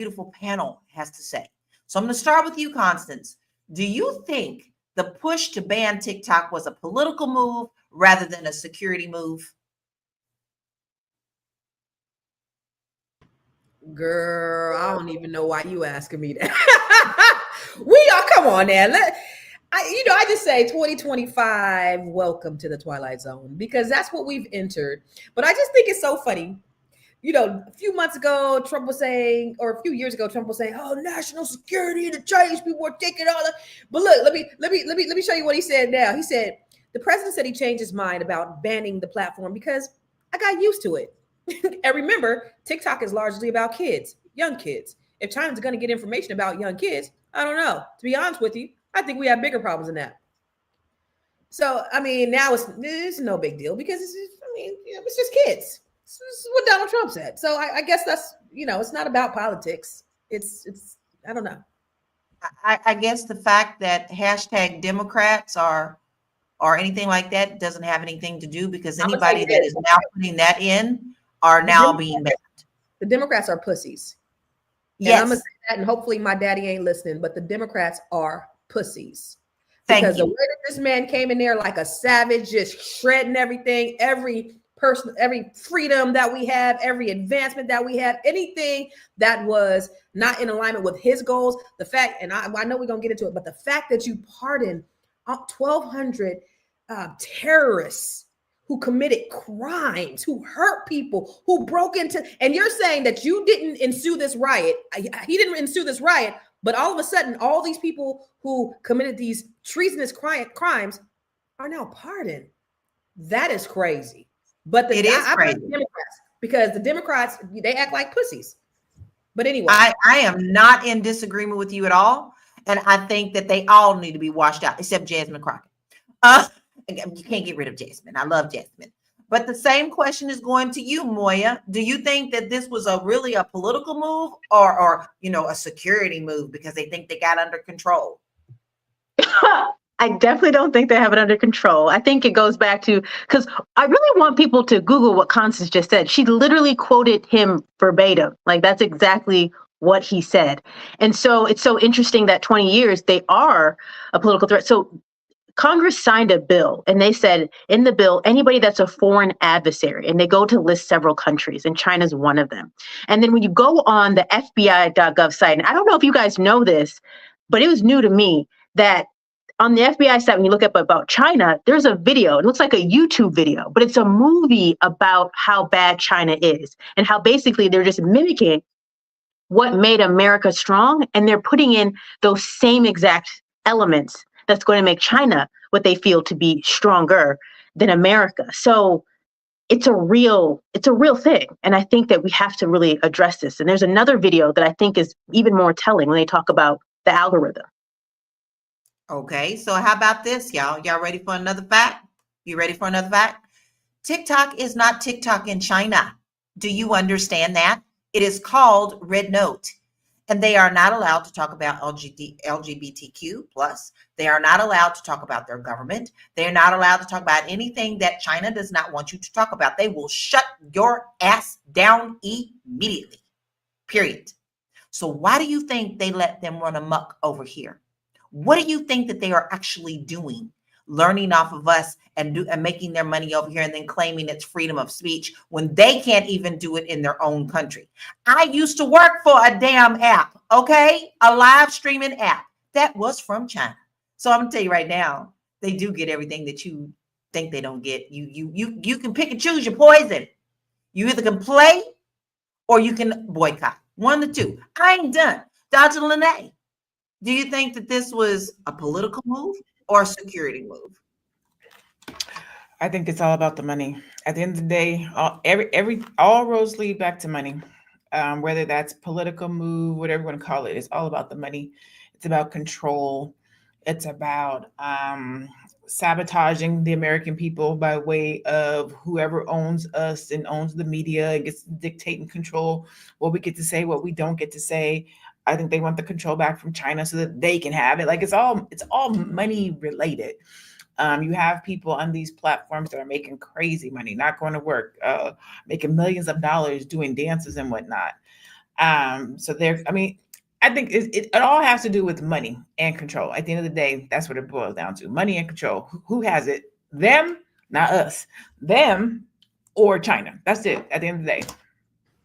beautiful panel has to say. So I'm going to start with you, Constance. Do you think the push to ban TikTok was a political move rather than a security move? Girl, I don't even know why you asking me that. Come on now. I just say 2025, welcome to the Twilight Zone, because that's what we've entered. But I just think it's so funny. A few months ago, Trump was saying, or a few years ago, Trump was saying, "Oh, national security, the Chinese people are taking all that." But look, let me show you what he said now. He said the president said he changed his mind about banning the platform because I got used to it. And remember, TikTok is largely about kids, young kids. If China's going to get information about young kids, I don't know. To be honest with you, I think we have bigger problems than that. So, I mean, now it's no big deal because it's just kids. This is what Donald Trump said. So I guess that's, it's not about politics. It's I don't know. I guess the fact that hashtag Democrats or anything like that doesn't have anything to do, because anybody that is now putting that in are now being banned. The Democrats are pussies. Yes. And I'm going to say that, and hopefully my daddy ain't listening, but the Democrats are pussies. Because the way that this man came in there like a savage, just shredding everything, every person, every freedom that we have, every advancement that we have, anything that was not in alignment with his goals, the fact, and I know we're going to get into it, but the fact that you pardoned 1,200 terrorists who committed crimes, who hurt people, who broke into, and you're saying that you didn't ensue this riot. He didn't ensue this riot, but all of a sudden, all these people who committed these treasonous crimes are now pardoned. That is crazy. But it is crazy. The Democrats, because the Democrats, they act like pussies. But anyway, I am not in disagreement with you at all, and I think that they all need to be washed out, except Jasmine Crockett. You can't get rid of Jasmine. I love Jasmine. But the same question is going to you, Moya. Do you think that this was really a political move or a security move because they think they got under control? I definitely don't think they have it under control. I think it goes back to, because I really want people to Google what Constance just said. She literally quoted him verbatim. Like, that's exactly what he said. And so it's so interesting that 20 years, they are a political threat. So Congress signed a bill, and they said in the bill, anybody that's a foreign adversary, and they go to list several countries, and China's one of them. And then when you go on the FBI.gov site, and I don't know if you guys know this, but it was new to me that on the FBI site, when you look up about China, there's a video. It looks like a YouTube video, but it's a movie about how bad China is and how basically they're just mimicking what made America strong, and they're putting in those same exact elements that's going to make China what they feel to be stronger than America. So it's a real thing. And I think that we have to really address this. And there's another video that I think is even more telling when they talk about the algorithm. Okay, so how about this, y'all? Y'all ready for another fact? You ready for another fact? TikTok is not TikTok in China. Do you understand that? It is called Red Note. And they are not allowed to talk about LGBTQ plus. They are not allowed to talk about their government. They are not allowed to talk about anything that China does not want you to talk about. They will shut your ass down immediately, period. So why do you think they let them run amok over here? What do you think that they are actually doing? Learning off of us and making their money over here and then claiming it's freedom of speech when they can't even do it in their own country. I used to work for a damn app, okay? A live streaming app that was from China. So I'm gonna tell you right now, they do get everything that you think they don't get. You can pick and choose your poison. You either can play or you can boycott. One of the two. I ain't done. Dr. Lene, do you think that this was a political move or a security move? I think it's all about the money. At the end of the day, all roads lead back to money. Whether that's political move, whatever you want to call it, it's all about the money. It's about control. It's about sabotaging the American people by way of whoever owns us and owns the media and gets to dictate and control what we get to say, what we don't get to say. I think they want the control back from China so that they can have it. Like it's all money related. You have people on these platforms that are making crazy money, not going to work, making millions of dollars doing dances and whatnot. So there, I mean, I think it all has to do with money and control. At the end of the day, that's what it boils down to: money and control. Who has it? Them, not us. Them or China. That's it. At the end of the day.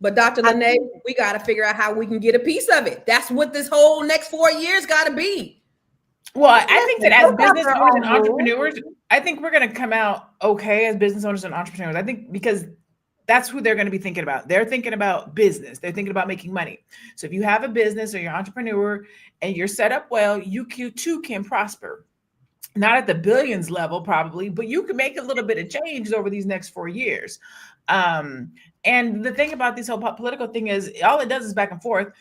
But Dr. Lene, we got to figure out how we can get a piece of it. That's what this whole next 4 years got to be. Well, I think that as business owners and entrepreneurs, I think we're going to come out okay as business owners and entrepreneurs. I think because that's who they're going to be thinking about. They're thinking about business. They're thinking about making money. So if you have a business or you're an entrepreneur and you're set up well, you too can prosper. Not at the billions level, probably, but you can make a little bit of change over these next 4 years. And the thing about this whole political thing is all it does is back and forth.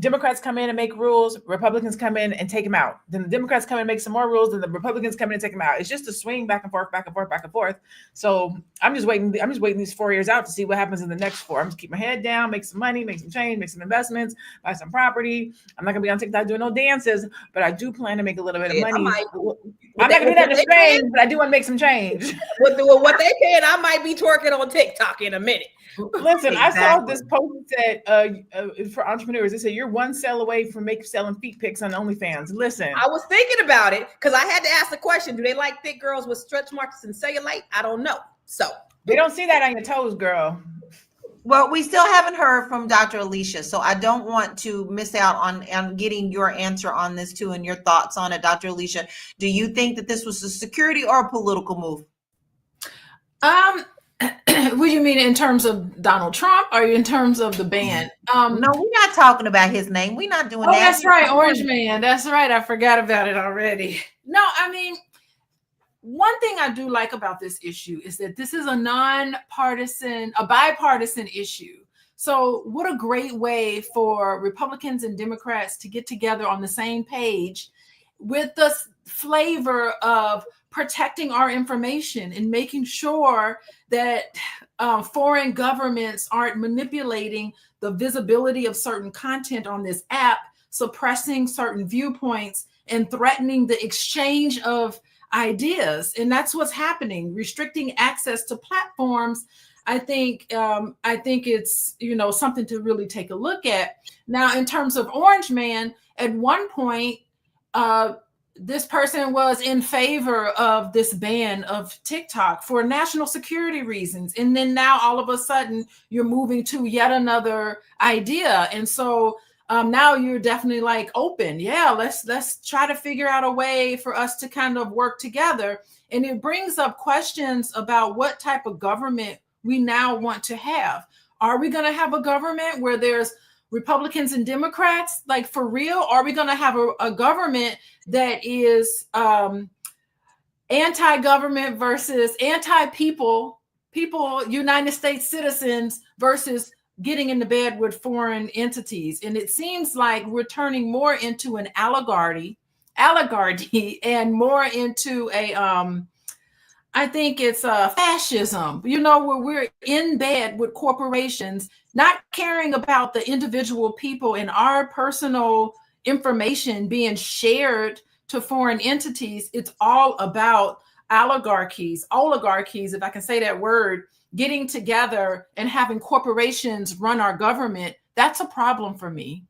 Democrats come in and make rules. Republicans come in and take them out. Then the Democrats come in and make some more rules. Then the Republicans come in and take them out. It's just a swing back and forth, back and forth, back and forth. So I'm just waiting these 4 years out to see what happens in the next 4. I'm just keep my head down, make some money, make some change, make some investments, buy some property. I'm not gonna be on TikTok doing no dances, but I do plan to make a little bit of money. I'm not gonna do that in strange, but I do want to make some change. With what they can, I might be twerking on TikTok in a minute. Listen, I saw this post that said for entrepreneurs, they said you're one sale away from selling feet pics on OnlyFans. Listen, I was thinking about it because I had to ask the question: do they like thick girls with stretch marks and cellulite? I don't know. So they don't see that on your toes, girl. Well, we still haven't heard from Dr. Alicia, so I don't want to miss out on getting your answer on this too and your thoughts on it, Dr. Alicia. Do you think that this was a security or a political move? What do you mean in terms of Donald Trump or in terms of the ban? No, we're not talking about his name. We're not doing that. That's right. Orange Man. That's right. I forgot about it already. No, I mean, one thing I do like about this issue is that this is a bipartisan issue. So what a great way for Republicans and Democrats to get together on the same page with the flavor of protecting our information and making sure that foreign governments aren't manipulating the visibility of certain content on this app, suppressing certain viewpoints, and threatening the exchange of ideas. And that's what's happening, restricting access to platforms. I think it's, something to really take a look at. Now, in terms of Orange Man, at one point, this person was in favor of this ban of TikTok for national security reasons. And then now all of a sudden you're moving to yet another idea. And so now you're definitely like open. Yeah, let's try to figure out a way for us to kind of work together. And it brings up questions about what type of government we now want to have. Are we going to have a government where there's Republicans and Democrats, like for real? Are we going to have a government that is anti-government versus anti-people, United States citizens versus getting into bed with foreign entities? And it seems like we're turning more into an oligarchy and more into I think it's fascism, where we're in bed with corporations, not caring about the individual people and our personal information being shared to foreign entities. It's all about oligarchies, if I can say that word, getting together and having corporations run our government. That's a problem for me.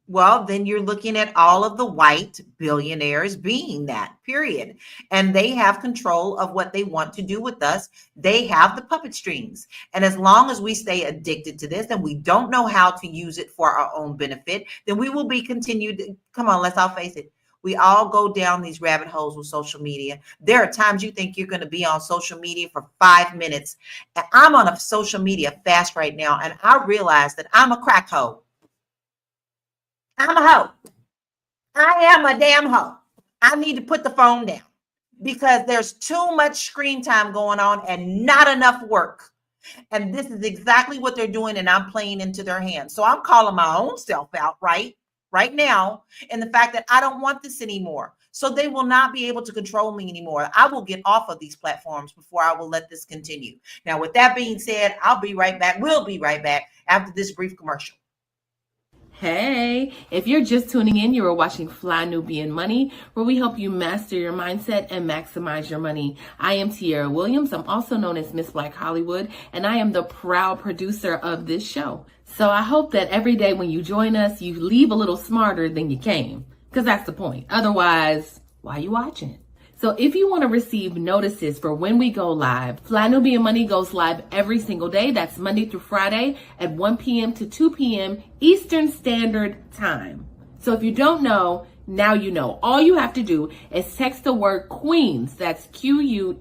Well, then you're looking at all of the white billionaires being that, period. And they have control of what they want to do with us. They have the puppet strings. And as long as we stay addicted to this and we don't know how to use it for our own benefit, then we will be continued. Come on, let's all face it. We all go down these rabbit holes with social media. There are times you think you're going to be on social media for 5 minutes. And I'm on a social media fast right now. And I realize that I'm a crack hoe. I'm a hoe. I am a damn hoe. I need to put the phone down because there's too much screen time going on and not enough work. And this is exactly what they're doing, and I'm playing into their hands. So I'm calling my own self out right now, and the fact that I don't want this anymore. So they will not be able to control me anymore. I will get off of these platforms before I will let this continue. Now, with that being said, I'll be right back. We'll be right back after this brief commercial. Hey, if you're just tuning in, you are watching Fly Nubian Money, where we help you master your mindset and maximize your money. I am Tierra Williams. I'm also known as Miss Black Hollywood, and I am the proud producer of this show. So I hope that every day when you join us, you leave a little smarter than you came, because that's the point. Otherwise, why are you watching? So if you want to receive notices for when we go live, Fly Nubian Money goes live every single day. That's Monday through Friday at 1 p.m. to 2 p.m. Eastern Standard Time. So if you don't know, now you know. All you have to do is text the word Queens, that's Queens,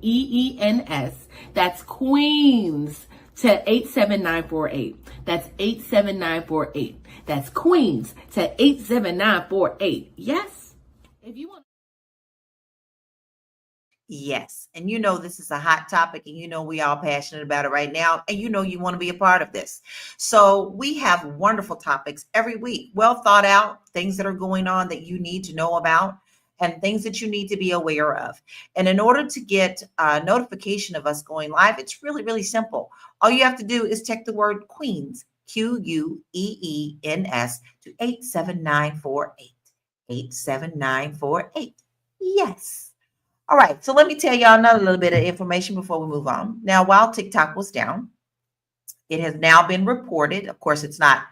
that's Queens, to 87948. That's 87948. That's Queens to 87948. Yes? If you want. Yes. And you know, this is a hot topic, and you know, we all passionate about it right now. And you know, you want to be a part of this. So we have wonderful topics every week, well thought out, things that are going on that you need to know about, and things that you need to be aware of. And in order to get a notification of us going live, it's really, really simple. All you have to do is text the word Queens, Queens, to 87948. 87948. Yes. All right, so let me tell y'all another little bit of information before we move on. Now, while TikTok was down, it has now been reported, of course, it's not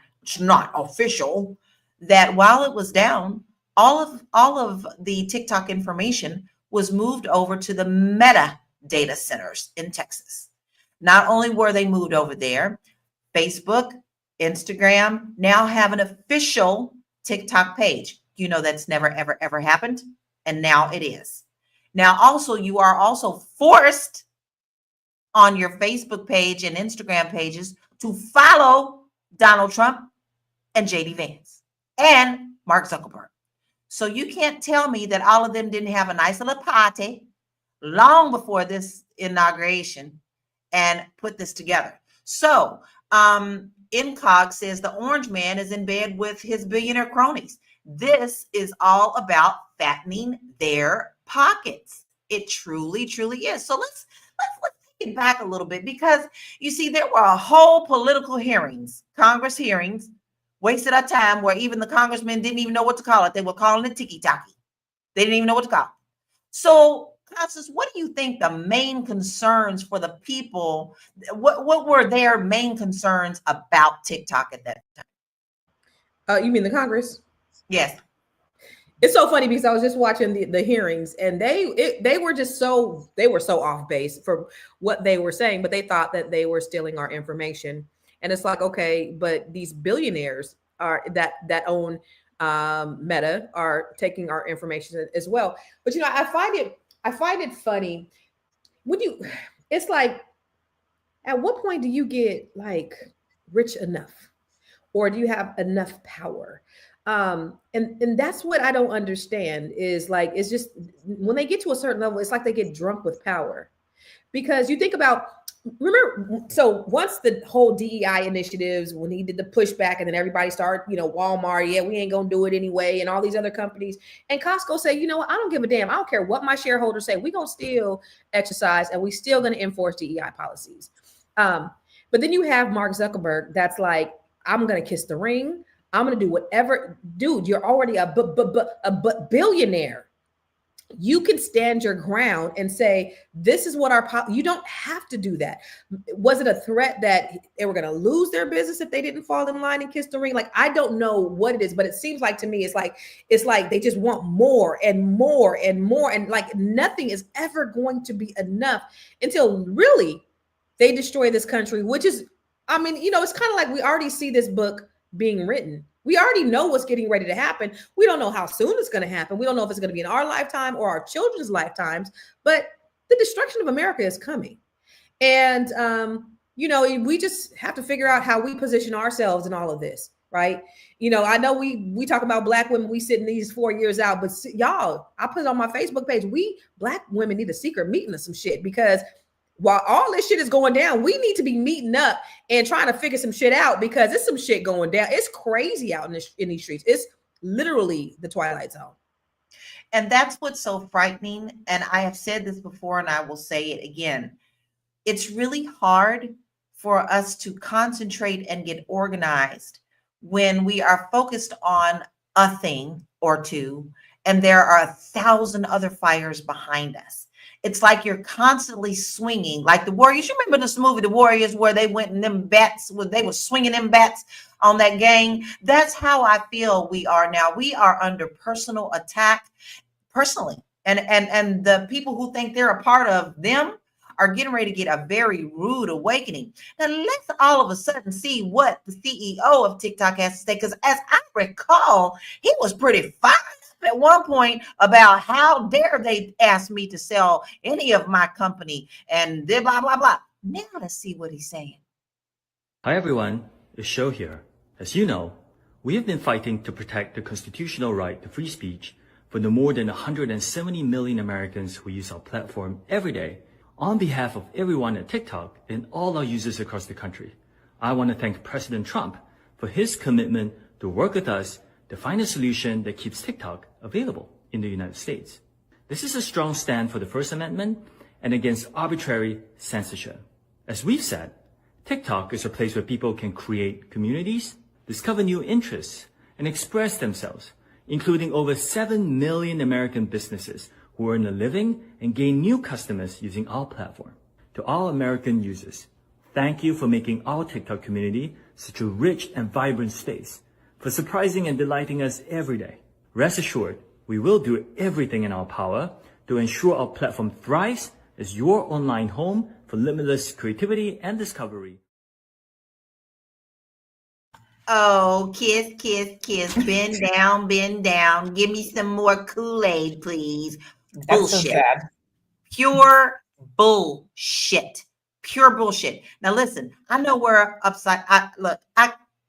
official, that while it was down, all of the TikTok information was moved over to the Meta data centers in Texas. Not only were they moved over there, Facebook, Instagram now have an official TikTok page. You know, that's never, ever, ever happened, and now it is. Now, also, you are also forced on your Facebook page and Instagram pages to follow Donald Trump and JD Vance and Mark Zuckerberg. So you can't tell me that all of them didn't have a nice little party long before this inauguration and put this together. So Incog says the orange man is in bed with his billionaire cronies. This is all about fattening their pockets. It truly, truly is. So let's take it back a little bit, because you see, there were a whole political hearings, Congress hearings, wasted our time, where even the congressmen didn't even know what to call it. They were calling it tiki-taki. They didn't even know what to call it. So, Constance, what do you think the main concerns for the people, what were their main concerns about TikTok at that time? You mean the Congress? Yes. It's so funny because I was just watching the hearings, and they were so off base for what they were saying, but they thought that they were stealing our information. And it's like, okay, but these billionaires are that own Meta are taking our information as well. But you know, I find it funny when it's like, at what point do you get like rich enough, or do you have enough power? And that's what I don't understand, is like, it's just when they get to a certain level, it's like they get drunk with power. Because you think about, remember, so once the whole DEI initiatives, when he did the pushback, and then everybody started, Walmart, yeah, we ain't gonna do it anyway, and all these other companies, and Costco say, you know what, I don't give a damn. I don't care what my shareholders say. We gonna still exercise, and we still gonna enforce DEI policies. But then you have Mark Zuckerberg that's like, I'm gonna kiss the ring. I'm going to do whatever. Dude, you're already a billionaire. You can stand your ground and say, this is what you don't have to do that. Was it a threat that they were going to lose their business if they didn't fall in line and kiss the ring? Like, I don't know what it is, but it seems like to me, it's like they just want more and more and more. And like, nothing is ever going to be enough until really they destroy this country, which is, I mean, it's kind of like we already see this book being written. We already know what's getting ready to happen. We don't know how soon it's going to happen. We don't know if it's going to be in our lifetime or our children's lifetimes, but the destruction of America is coming. And, we just have to figure out how we position ourselves in all of this, right? I know we talk about Black women, we sitting these 4 years out, but y'all, I put it on my Facebook page, we Black women need a secret meeting of some shit, because while all this shit is going down, we need to be meeting up and trying to figure some shit out, because there's some shit going down. It's crazy out in these streets. It's literally the Twilight Zone. And that's what's so frightening. And I have said this before, and I will say it again. It's really hard for us to concentrate and get organized when we are focused on a thing or two, and there are 1,000 other fires behind us. It's like you're constantly swinging, like the Warriors. You remember this movie, The Warriors, where they went and them bats, they were swinging them bats on that gang. That's how I feel we are now. We are under personal attack, personally, and the people who think they're a part of them are getting ready to get a very rude awakening. Now let's all of a sudden see what the CEO of TikTok has to say, because as I recall, he was pretty fired up at one point about how dare they ask me to sell any of my company and blah, blah, blah. Now let's see what he's saying. Hi everyone, it's Show here. As you know, we have been fighting to protect the constitutional right to free speech for the more than 170 million Americans who use our platform every day. On behalf of everyone at TikTok and all our users across the country, I want to thank President Trump for his commitment to work with us to find a solution that keeps TikTok available in the United States. This is a strong stand for the First Amendment and against arbitrary censorship. As we've said, TikTok is a place where people can create communities, discover new interests, and express themselves, including over 7 million American businesses who earn a living and gain new customers using our platform. To all American users, thank you for making our TikTok community such a rich and vibrant space, for surprising and delighting us every day. Rest assured, we will do everything in our power to ensure our platform thrives as your online home for limitless creativity and discovery. Oh, kiss, kiss, kiss. Bend down, bend down. Give me some more Kool-Aid, please. That's so Bullshit. sad. Pure bullshit. Pure bullshit. Now listen, I know we're upside.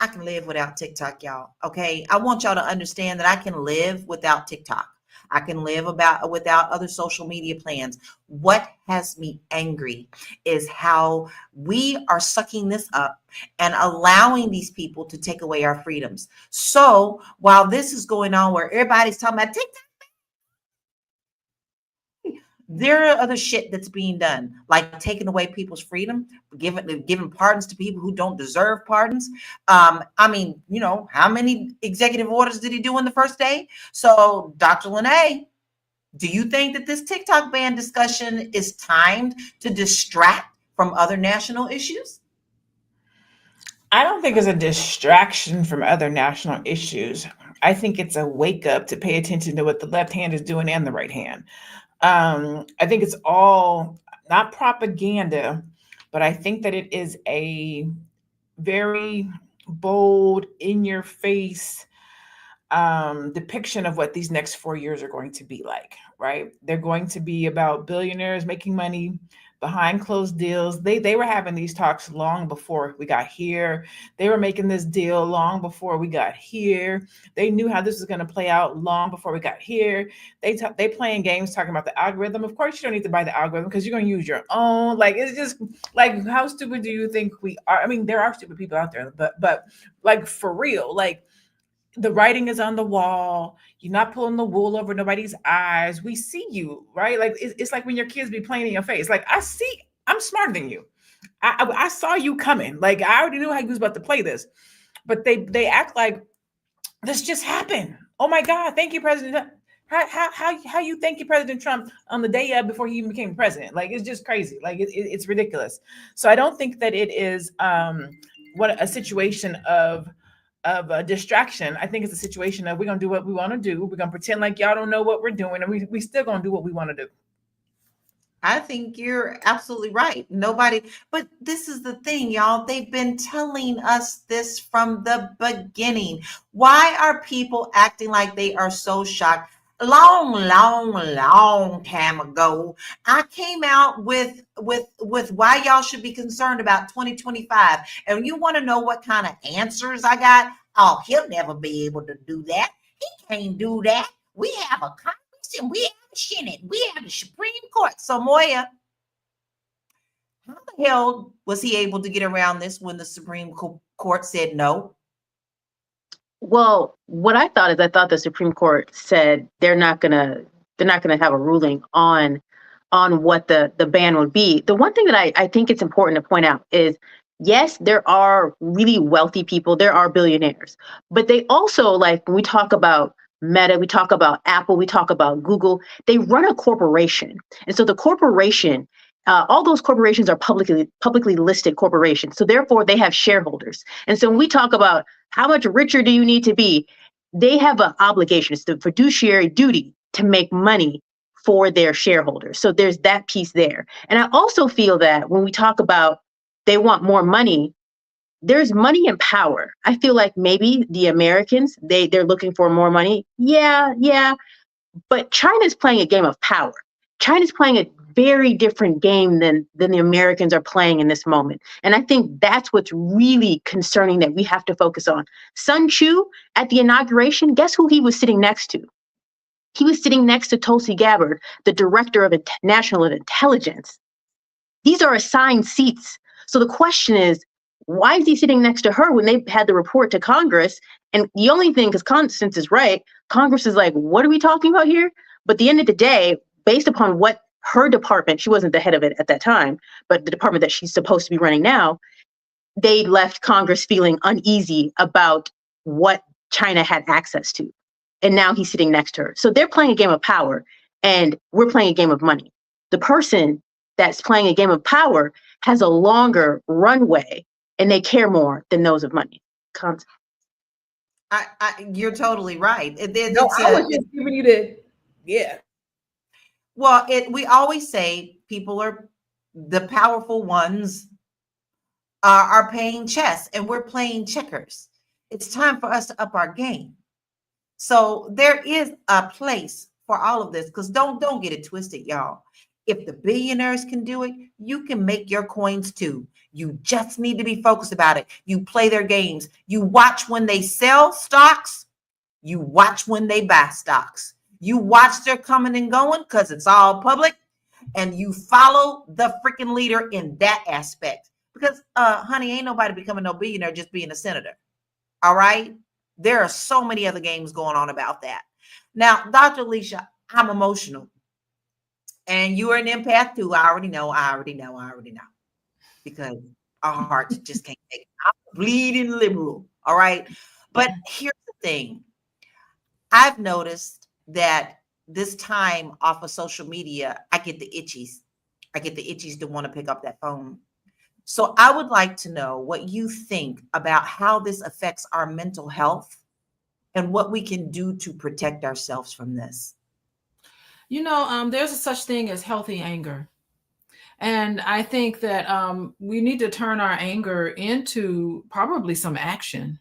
I can live without TikTok, y'all. Okay. I want y'all to understand that I can live without TikTok. I can live without other social media plans. What has me angry is how we are sucking this up and allowing these people to take away our freedoms. So while this is going on where everybody's talking about TikTok, there are other shit that's being done, like taking away people's freedom, giving pardons to people who don't deserve pardons. I mean, you know, how many executive orders did he do in the first day? So, Dr. Lene, do you think that this TikTok ban discussion is timed to distract from other national issues? I don't think it's a distraction from other national issues. I think it's a wake up to pay attention to what the left hand is doing and the right hand. I think it's all not propaganda, but I think that it is a very bold, in your face depiction of what these next 4 years are going to be like, right? They're going to be about billionaires making money behind closed deals. They were having these talks long before we got here. They were making this deal long before we got here. They knew how this was going to play out long before we got here. They playing games talking about the algorithm. Of course, you don't need to buy the algorithm because you're going to use your own. Like, it's just like, how stupid do you think we are? I mean, there are stupid people out there, but like, for real, like, the writing is on the wall. You're not pulling the wool over nobody's eyes. We see you, right? Like, it's like when your kids be playing in your face. Like, I'm smarter than you. I saw you coming. Like, I already knew how you was about to play this, but they act like this just happened. Oh my God. Thank you, President. How you thank you, President Trump, on the day before he even became president? Like, it's just crazy. Like, it's ridiculous. So I don't think that it is a situation of a distraction. I think it's a situation of, we're going to do what we want to do. We're going to pretend like y'all don't know what we're doing, and we still going to do what we want to do. I think you're absolutely right. But this is the thing, y'all. They've been telling us this from the beginning. Why are people acting like they are so shocked? Long time ago, I came out with why y'all should be concerned about 2025. And you want to know what kind of answers I got? Oh, he'll never be able to do that. He can't do that. We have a Congress and we have a Senate. We have the Supreme Court. So, Moya, how the hell was he able to get around this when the Supreme Court said no? Well, what I thought the Supreme Court said they're not gonna have a ruling on what the ban would be. The one thing that I think it's important to point out is yes, there are really wealthy people, there are billionaires, but they also, like, when we talk about Meta, we talk about Apple, we talk about Google, they run a corporation. And so the corporation, all those corporations are publicly listed corporations. So therefore they have shareholders. And so when we talk about how much richer do you need to be, they have an obligation. It's the fiduciary duty to make money for their shareholders. So there's that piece there. And I also feel that when we talk about they want more money, there's money and power. I feel like maybe the Americans, they're looking for more money. Yeah. But China's playing a game of power. China's playing a very different game than the Americans are playing in this moment. And I think that's what's really concerning that we have to focus on. Sun Chu at the inauguration, guess who he was sitting next to? He was sitting next to Tulsi Gabbard, the director of national intelligence. These are assigned seats. So the question is, why is he sitting next to her when they had the report to Congress? And the only thing, because Constance is right, Congress is like, what are we talking about here? But at the end of the day, based upon what her department, she wasn't the head of it at that time, but the department that she's supposed to be running now, they left Congress feeling uneasy about what China had access to. And now he's sitting next to her. So they're playing a game of power and we're playing a game of money. The person that's playing a game of power has a longer runway and they care more than those of money. You're totally right. No, I was just giving you the, Well, we always say people are the powerful ones are playing chess and we're playing checkers. It's time for us to up our game. So there is a place for all of this, because don't get it twisted, y'all. If the billionaires can do it, you can make your coins too. You just need to be focused about it. You play their games. You watch when they sell stocks. You watch when they buy stocks. You watch their coming and going because it's all public. And you follow the freaking leader in that aspect. Because, honey, ain't nobody becoming no billionaire just being a senator. All right? There are so many other games going on about that. Now, Dr. Alicia, I'm emotional. And you are an empath too. I already know. Because our hearts just can't take it. I'm bleeding liberal. All right. But here's the thing. I've noticed that this time off of social media, I get the itchies. To want to pick up that phone. So I would like to know what you think about how this affects our mental health and what we can do to protect ourselves from this. There's a such thing as healthy anger. And I think that we need to turn our anger into probably some action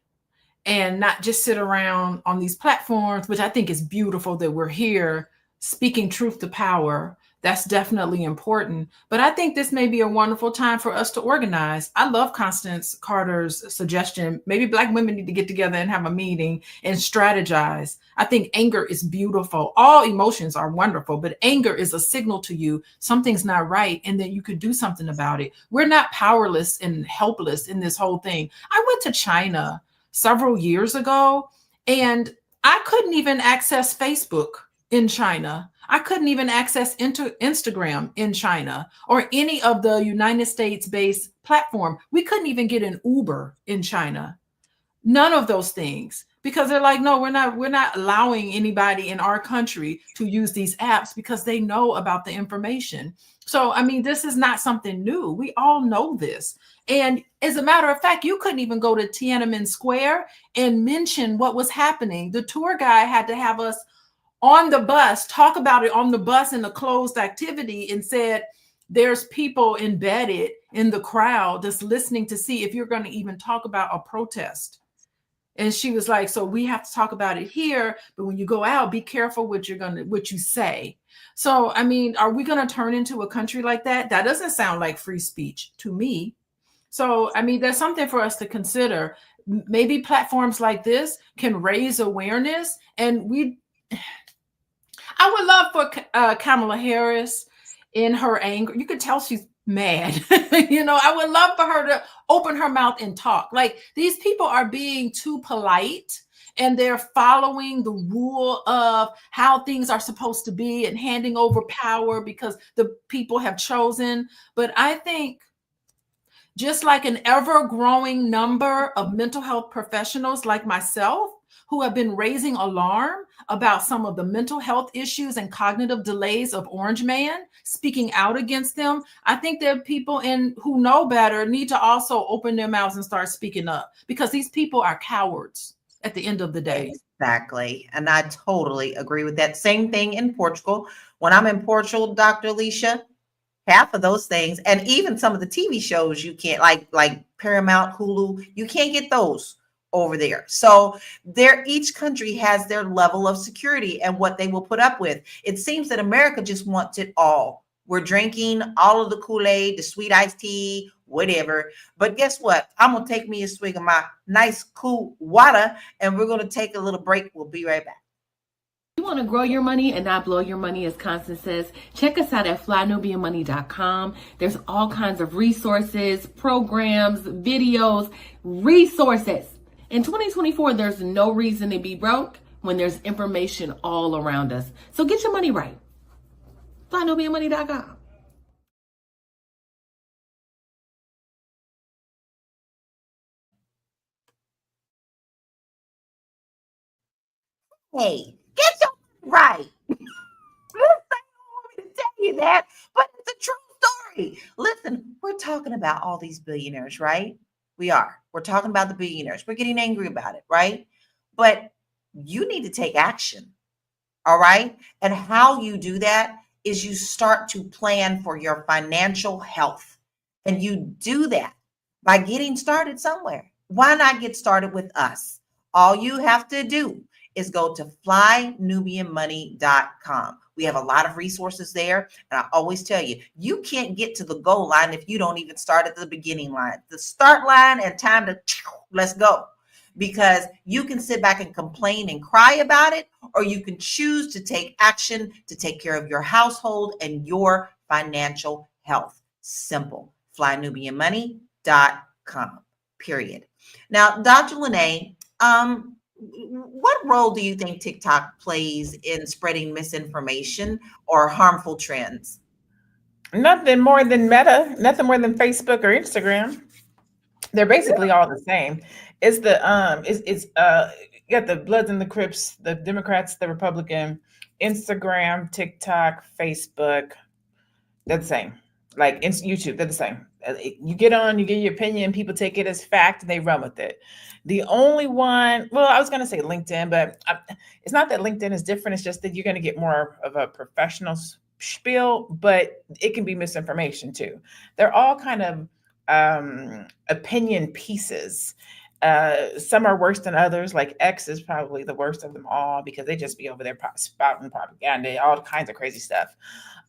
and not just sit around on these platforms, which I think is beautiful that we're here speaking truth to power. That's definitely important. But I think this may be a wonderful time for us to organize. I love Constance Carter's suggestion. Maybe Black women need to get together and have a meeting and strategize. I think anger is beautiful. All emotions are wonderful, but anger is a signal to you something's not right and that you could do something about it. We're not powerless and helpless in this whole thing. I went to China several years ago and I couldn't even access Facebook in China. I couldn't even access Instagram in China or any of the United States-based platform. We couldn't even get an Uber in China. None of those things, because they're like, no, we're not allowing anybody in our country to use these apps because they know about the information. So, I mean, this is not something new. We all know this. And as a matter of fact, you couldn't even go to Tiananmen Square and mention what was happening. The tour guide had to have us on the bus, talk about it on the bus in a closed activity, and said, there's people embedded in the crowd that's listening to see if you're going to even talk about a protest. And she was like, so we have to talk about it here, but when you go out, be careful what you say. So, I mean, are we going to turn into a country like that? That doesn't sound like free speech to me. So, I mean, there's something for us to consider. Maybe platforms like this can raise awareness, and I would love for Kamala Harris, in her anger, you could tell she's mad. I would love for her to open her mouth and talk. Like, these people are being too polite and they're following the rule of how things are supposed to be and handing over power because the people have chosen. But I think just like an ever-growing number of mental health professionals like myself who have been raising alarm about some of the mental health issues and cognitive delays of Orange Man, speaking out against them, I think that people who know better need to also open their mouths and start speaking up, because these people are cowards at the end of the day. Exactly. And I totally agree with that. Same thing in Portugal. When I'm in Portugal, Dr. Alicia, half of those things, and even some of the TV shows you can't, like Paramount, Hulu, you can't get those over there. So each country has their level of security and what they will put up with. It seems that America just wants it all. We're drinking all of the Kool-Aid, the sweet iced tea, whatever. But guess what? I'm going to take me a swig of my nice, cool water, and we're going to take a little break. We'll be right back. You want to grow your money and not blow your money, as Constance says, check us out at flynubianmoney.com. There's all kinds of resources, programs, videos, resources. In 2024, there's no reason to be broke when there's information all around us. So get your money right. flynubianmoney.com. Hey, get your money right. I don't want me to tell you that, but it's a true story. Listen, we're talking about all these billionaires, right? We are. We're talking about the billionaires. We're getting angry about it, right? But you need to take action. All right. And how you do that is you start to plan for your financial health. And you do that by getting started somewhere. Why not get started with us? All you have to do is go to flynubianmoney.com. We have a lot of resources there. And I always tell you, you can't get to the goal line if you don't even start at the beginning line. The start line and time to let's go. Because you can sit back and complain and cry about it, or you can choose to take action to take care of your household and your financial health. Simple. flynubianmoney.com, period. Now, Dr. Lene, what role do you think TikTok plays in spreading misinformation or harmful trends? Nothing more than Meta, nothing more than Facebook or Instagram. They're basically all the same. It's the you got the Bloods and the Crips, the Democrats, the Republican, Instagram, TikTok, Facebook. They're the same. Like YouTube, they're the same. You get on, you get your opinion, people take it as fact, and they run with it. The only one, well, I was going to say LinkedIn, but it's not that LinkedIn is different. It's just that you're going to get more of a professional spiel, but it can be misinformation too. They're all kind of opinion pieces. Some are worse than others. Like X is probably the worst of them all because they just be over there spouting propaganda, all kinds of crazy stuff.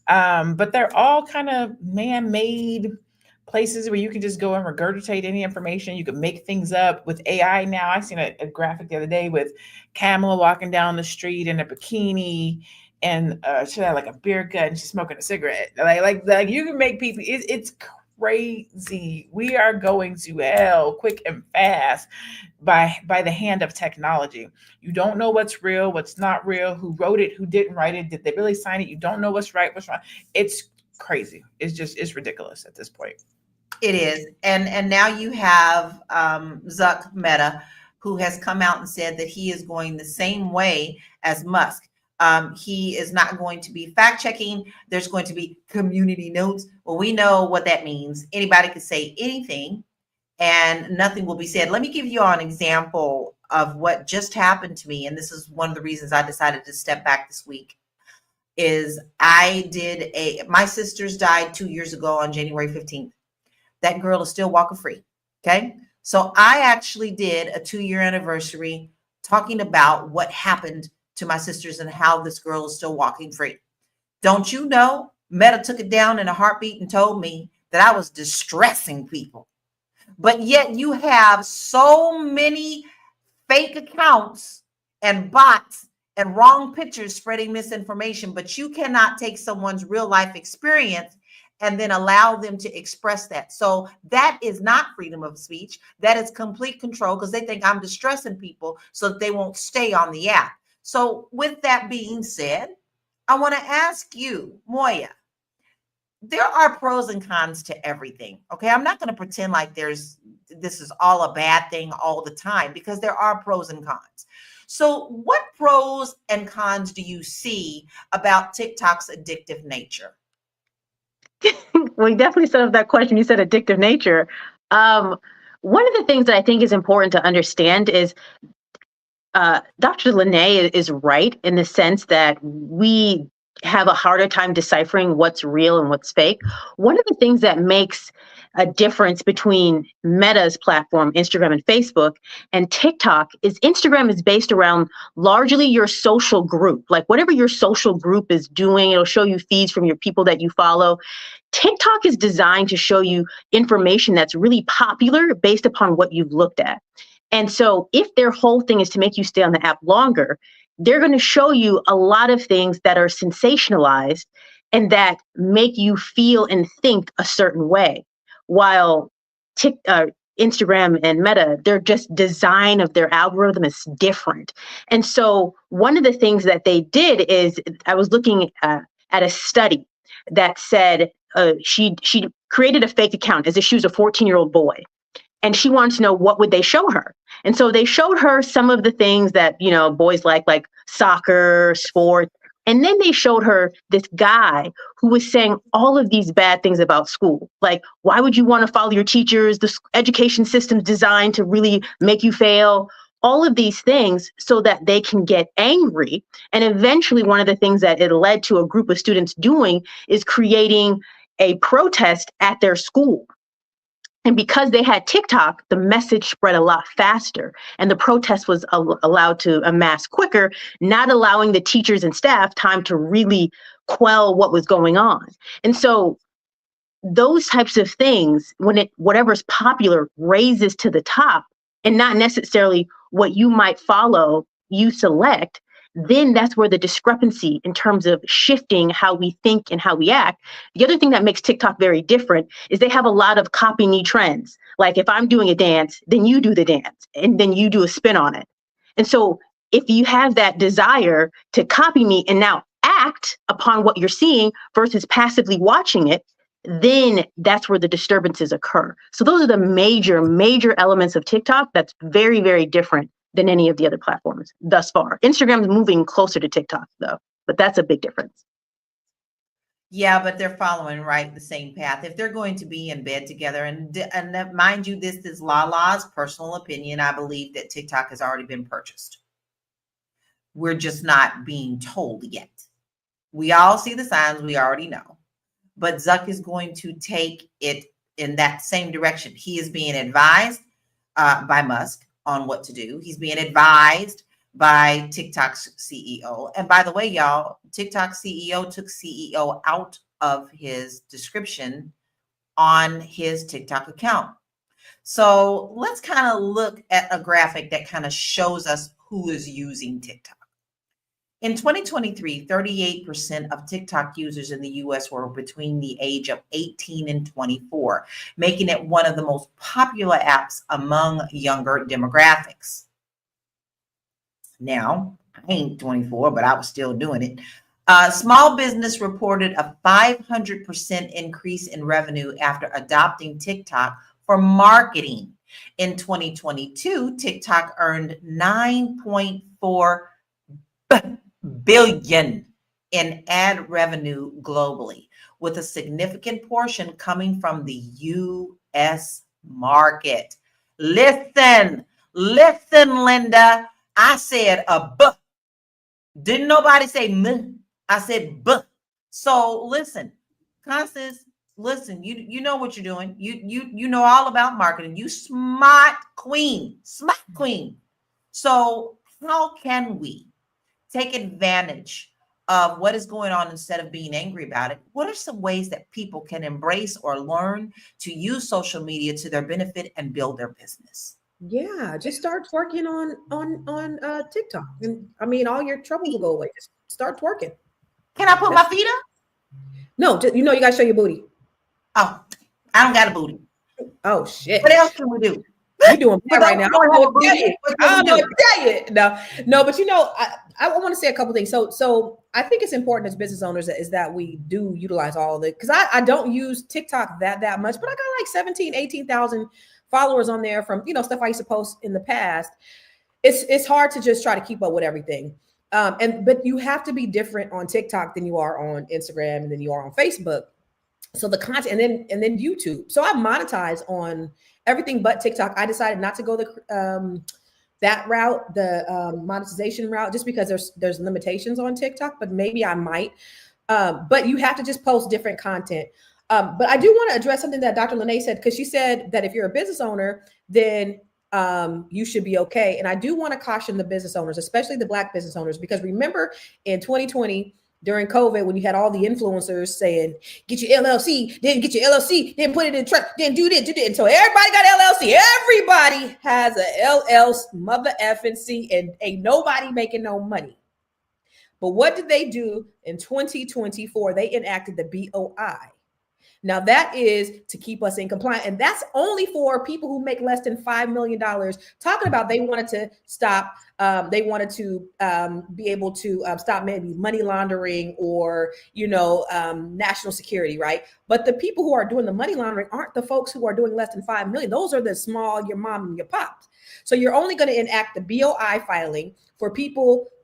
But they're all kind of man-made places where you can just go and regurgitate any information. You can make things up with AI now. I seen a graphic the other day with Kamala walking down the street in a bikini, and she had like a beer gut and she's smoking a cigarette. Like you can make people. It's crazy. We are going to hell quick and fast by the hand of technology. You don't know what's real, what's not real, who wrote it, who didn't write it, did they really sign it? You don't know what's right, what's wrong. It's crazy. It's ridiculous at this point. It is. And now you have Zuck Meta, who has come out and said that he is going the same way as Musk. He is not going to be fact checking. There's going to be community notes. Well, we know what that means. Anybody can say anything and nothing will be said. Let me give you an example of what just happened to me. And this is one of the reasons I decided to step back this week. Is my sisters died 2 years ago on January 15th. That girl is still walking free. Okay. So I actually did a 2-year anniversary talking about what happened to my sisters and how this girl is still walking free. Don't you know, Meta took it down in a heartbeat and told me that I was distressing people. But yet you have so many fake accounts and bots and wrong pictures spreading misinformation, but you cannot take someone's real life experience and then allow them to express that. So that is not freedom of speech. That is complete control because they think I'm distressing people so that they won't stay on the app. So with that being said, I want to ask you, Moya, there are pros and cons to everything. Okay. I'm not going to pretend like this is all a bad thing all the time, because there are pros and cons. So what pros and cons do you see about TikTok's addictive nature? Well, you definitely set up that question. You said addictive nature. One of the things that I think is important to understand is Dr. Lene is right in the sense that we have a harder time deciphering what's real and what's fake. One of the things that makes a difference between Meta's platform, Instagram and Facebook, and TikTok is Instagram is based around largely your social group. Like whatever your social group is doing, it'll show you feeds from your people that you follow. TikTok is designed to show you information that's really popular based upon what you've looked at. And so if their whole thing is to make you stay on the app longer, they're going to show you a lot of things that are sensationalized and that make you feel and think a certain way. While Instagram and Meta, their just design of their algorithm is different. And so one of the things that they did is I was looking at a study that said she created a fake account as if she was a 14-year-old boy. And she wanted to know what would they show her. And so they showed her some of the things that, you know, boys like soccer, sports. And then they showed her this guy who was saying all of these bad things about school. Like, why would you want to follow your teachers? The education system's designed to really make you fail. All of these things so that they can get angry. And eventually one of the things that it led to a group of students doing is creating a protest at their school. And because they had TikTok, the message spread a lot faster and the protest was allowed to amass quicker, not allowing the teachers and staff time to really quell what was going on. And so those types of things, when whatever's popular raises to the top and not necessarily what you might follow, you select, then that's where the discrepancy in terms of shifting how we think and how we act. The other thing that makes TikTok very different is they have a lot of copy me trends. Like if I'm doing a dance, then you do the dance and then you do a spin on it. And so if you have that desire to copy me and now act upon what you're seeing versus passively watching it, then that's where the disturbances occur. So those are the major elements of TikTok that's very, very different than any of the other platforms thus far. Instagram is moving closer to TikTok though, but that's a big difference. Yeah, but they're following the same path. If they're going to be in bed together, and mind you, this is Lala's personal opinion. I believe that TikTok has already been purchased. We're just not being told yet. We all see the signs, we already know. But Zuck is going to take it in that same direction. He is being advised by Musk on what to do. He's being advised by TikTok's CEO. And by the way, y'all, TikTok's CEO took CEO out of his description on his TikTok account. So let's kind of look at a graphic that kind of shows us who is using TikTok. In 2023, 38% of TikTok users in the US were between the age of 18 and 24, making it one of the most popular apps among younger demographics. Now, I ain't 24, but I was still doing it. Small business reported a 500% increase in revenue after adopting TikTok for marketing. In 2022, TikTok earned $9.4 billion in ad revenue globally, with a significant portion coming from the U.S. market. Listen, Linda. I said a B. Didn't nobody say M? I said B. So listen, Constance, listen, you know what you're doing. You know all about marketing. You smart queen. So how can we take advantage of what is going on instead of being angry about it? What are some ways that people can embrace or learn to use social media to their benefit and build their business? Yeah, just start twerking on TikTok, and I mean, all your trouble will go away. Just start twerking. Can I put my feet up? No, you gotta show your booty. Oh, I don't got a booty. Oh shit! What else can we do? You're doing bad right now. I don't know what to tell you. What I don't know you what to tell you. No, but I want to say a couple things. So I think it's important as business owners is that we do utilize all of it, because I don't use TikTok that much, but I got like 17, 18,000 followers on there from, stuff I used to post in the past. It's hard to just try to keep up with everything. But you have to be different on TikTok than you are on Instagram and than you are on Facebook. So the content, and then YouTube. So I monetize on everything but TikTok. I decided not to go that route, the monetization route, just because there's limitations on TikTok, but maybe I might. But you have to just post different content. But I do want to address something that Dr. Lene said, because she said that if you're a business owner, then you should be okay. And I do want to caution the business owners, especially the Black business owners, because remember in 2020, during COVID, when you had all the influencers saying, get your LLC, then get your LLC, then put it in truck, then do this, do that. And so everybody got LLC. Everybody has a LLC, mother effing C, and ain't nobody making no money. But what did they do in 2024? They enacted the BOI. Now that is to keep us in compliance. And that's only for people who make less than $5 million, talking about they wanted to stop, they wanted to be able to stop maybe money laundering or, national security, right? But the people who are doing the money laundering aren't the folks who are doing less than 5 million. Those are the small, your mom and your pops. So you're only going to enact the BOI filing for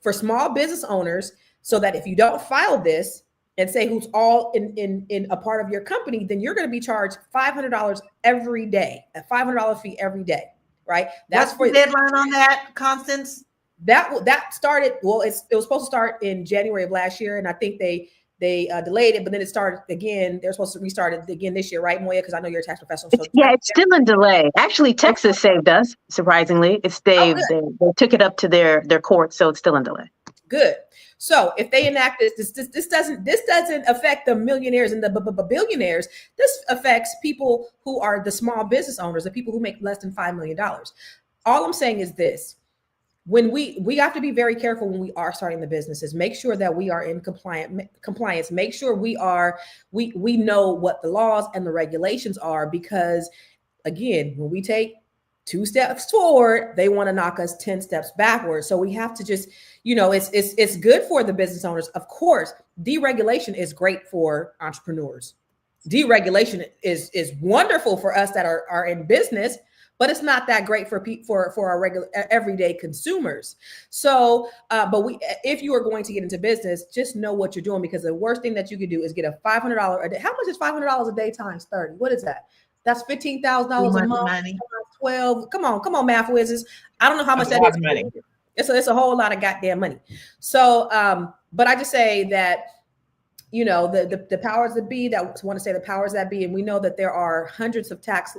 for small business owners, so that if you don't file this, and say who's all in a part of your company, then you're going to be charged $500 every day, a $500 fee every day, right? That's for the deadline on that, Constance. That started. Well, it was supposed to start in January of last year, and I think they delayed it, but then it started again. They're supposed to restart it again this year, right, Moya? Because I know you're a tax professional. So it's still in delay. Actually, Texas saved us. Surprisingly, they took it up to their court, so it's still in delay. Good. So if they enact this doesn't affect the millionaires and the billionaires. This affects people who are the small business owners, the people who make less than $5 million. All I'm saying is this: when we have to be very careful when we are starting the businesses. Make sure that we are in compliance. Make sure we know what the laws and the regulations are, because again, when we take 2 steps forward, they want to knock us 10 steps backwards. So we have to just, it's good for the business owners. Of course, deregulation is great for entrepreneurs. Deregulation is wonderful for us that are in business, but it's not that great for our regular everyday consumers. So, if you are going to get into business, just know what you're doing, because the worst thing that you could do is get a $500 a day. How much is $500 a day times 30? What is that? That's $15,000 a month. Money. 12. Come on, math whizzes. I don't know how much that is. Money. It's a whole lot of goddamn money. So, but I just say that, the powers that be that want to say the powers that be, and we know that there are hundreds of tax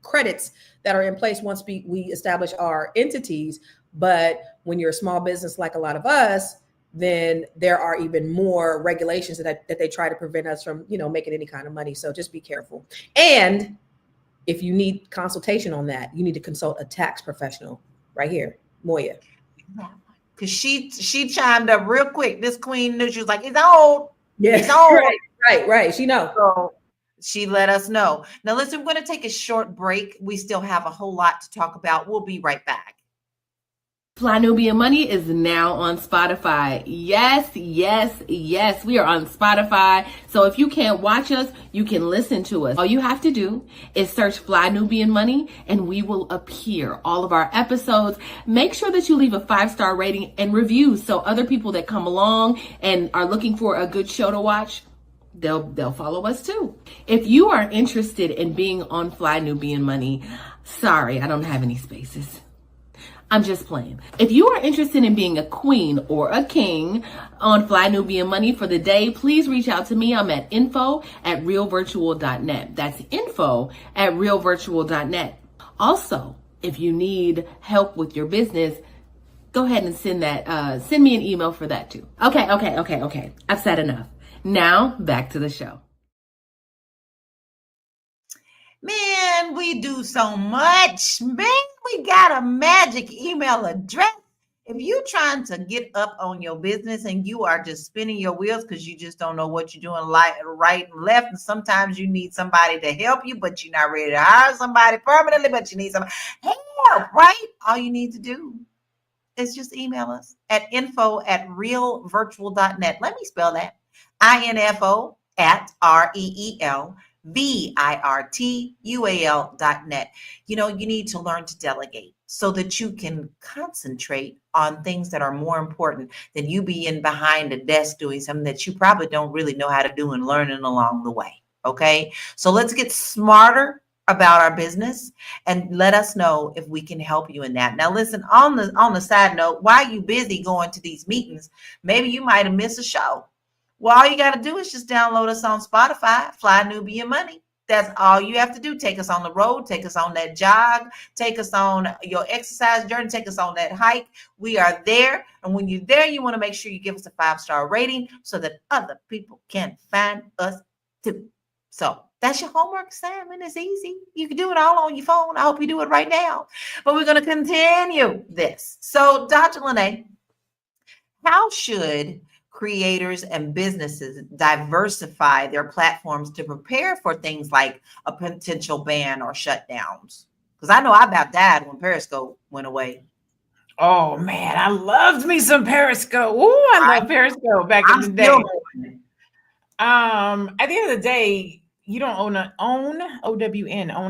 credits that are in place once we establish our entities. But when you're a small business like a lot of us, then there are even more regulations that they try to prevent us from, making any kind of money. So just be careful. And if you need consultation on that, you need to consult a tax professional right here, Moya. Because she chimed up real quick. This queen knew. She was like, it's old. Yeah, it's old. Right. She knows. So she let us know. Now, listen, we're going to take a short break. We still have a whole lot to talk about. We'll be right back. Fly Nubian Money is now on Spotify. Yes. We are on Spotify. So if you can't watch us, you can listen to us. All you have to do is search Fly Nubian Money and we will appear. All of our episodes. Make sure that you leave a 5-star rating and review, so other people that come along and are looking for a good show to watch, they'll follow us too. If you are interested in being on Fly Nubian Money, sorry, I don't have any spaces. I'm just playing. If you are interested in being a queen or a king on Fly Nubian Money for the day, please reach out to me. I'm at info@realvirtual.net. That's info@realvirtual.net. Also, if you need help with your business, go ahead and send me an email for that too. Okay. I've said enough. Now back to the show. Man, we do so much. Man, we got a magic email address. If you're trying to get up on your business and you are just spinning your wheels because you just don't know what you're doing right and left, and sometimes you need somebody to help you, but you're not ready to hire somebody permanently, but you need some help, right? All you need to do is just email us at info@realvirtual.net. Let me spell that. info@REELVIRTUAL.net. You know, you need to learn to delegate so that you can concentrate on things that are more important than you being behind a desk doing something that you probably don't really know how to do and learning along the way. Okay. So let's get smarter about our business and let us know if we can help you in that. Now, listen, on the side note, while you busy going to these meetings, maybe you might have missed a show. Well, all you got to do is just download us on Spotify, Fly Newbie and Money. That's all you have to do. Take us on the road, take us on that jog, take us on your exercise journey, take us on that hike. We are there. And when you're there, you want to make sure you give us a 5-star rating so that other people can find us too. So that's your homework assignment. It's easy. You can do it all on your phone. I hope you do it right now. But we're going to continue this. So, Dr. Lene, how should creators and businesses diversify their platforms to prepare for things like a potential ban or shutdowns? Because I know I about died when Periscope went away. Oh man, I loved me some Periscope. Ooh, I love Periscope back in the day. At the end of the day, you don't own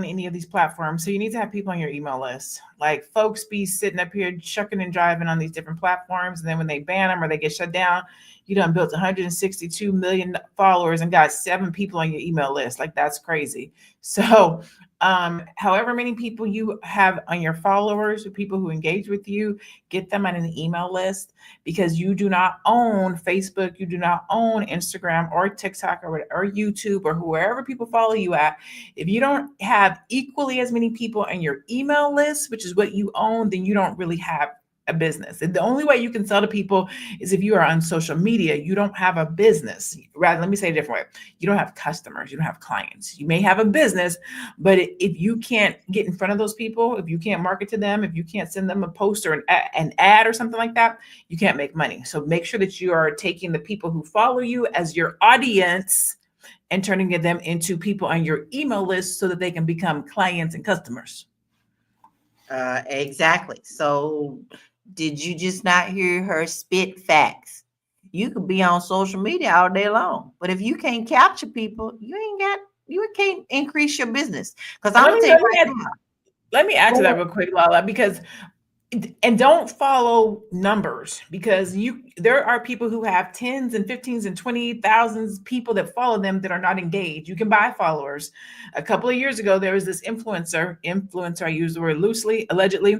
any of these platforms. So you need to have people on your email list. Like folks be sitting up here shucking and driving on these different platforms. And then when they ban them or they get shut down, you done built 162 million followers and got 7 people on your email list. Like that's crazy. So however many people you have on your followers or people who engage with you, get them on an email list, because you do not own Facebook, you do not own Instagram or TikTok or YouTube or wherever people follow you at. If you don't have equally as many people on your email list, which is what you own, then you don't really have a business. And the only way you can sell to people is if you are on social media. You don't have a business. Rather, let me say it a different way. You don't have customers. You don't have clients. You may have a business, but if you can't get in front of those people, if you can't market to them, if you can't send them a post or an ad or something like that, you can't make money. So make sure that you are taking the people who follow you as your audience and turning them into people on your email list so that they can become clients and customers. Exactly. So did you just not hear her spit facts? You could be on social media all day long, but if you can't capture people, you can't increase your business. Because I'm gonna tell you right now. Let me add to that real quick, Lala, because don't follow numbers, because there are people who have 10s and 15s and 20,000 people that follow them that are not engaged. You can buy followers. A couple of years ago, there was this influencer, I use the word loosely, allegedly.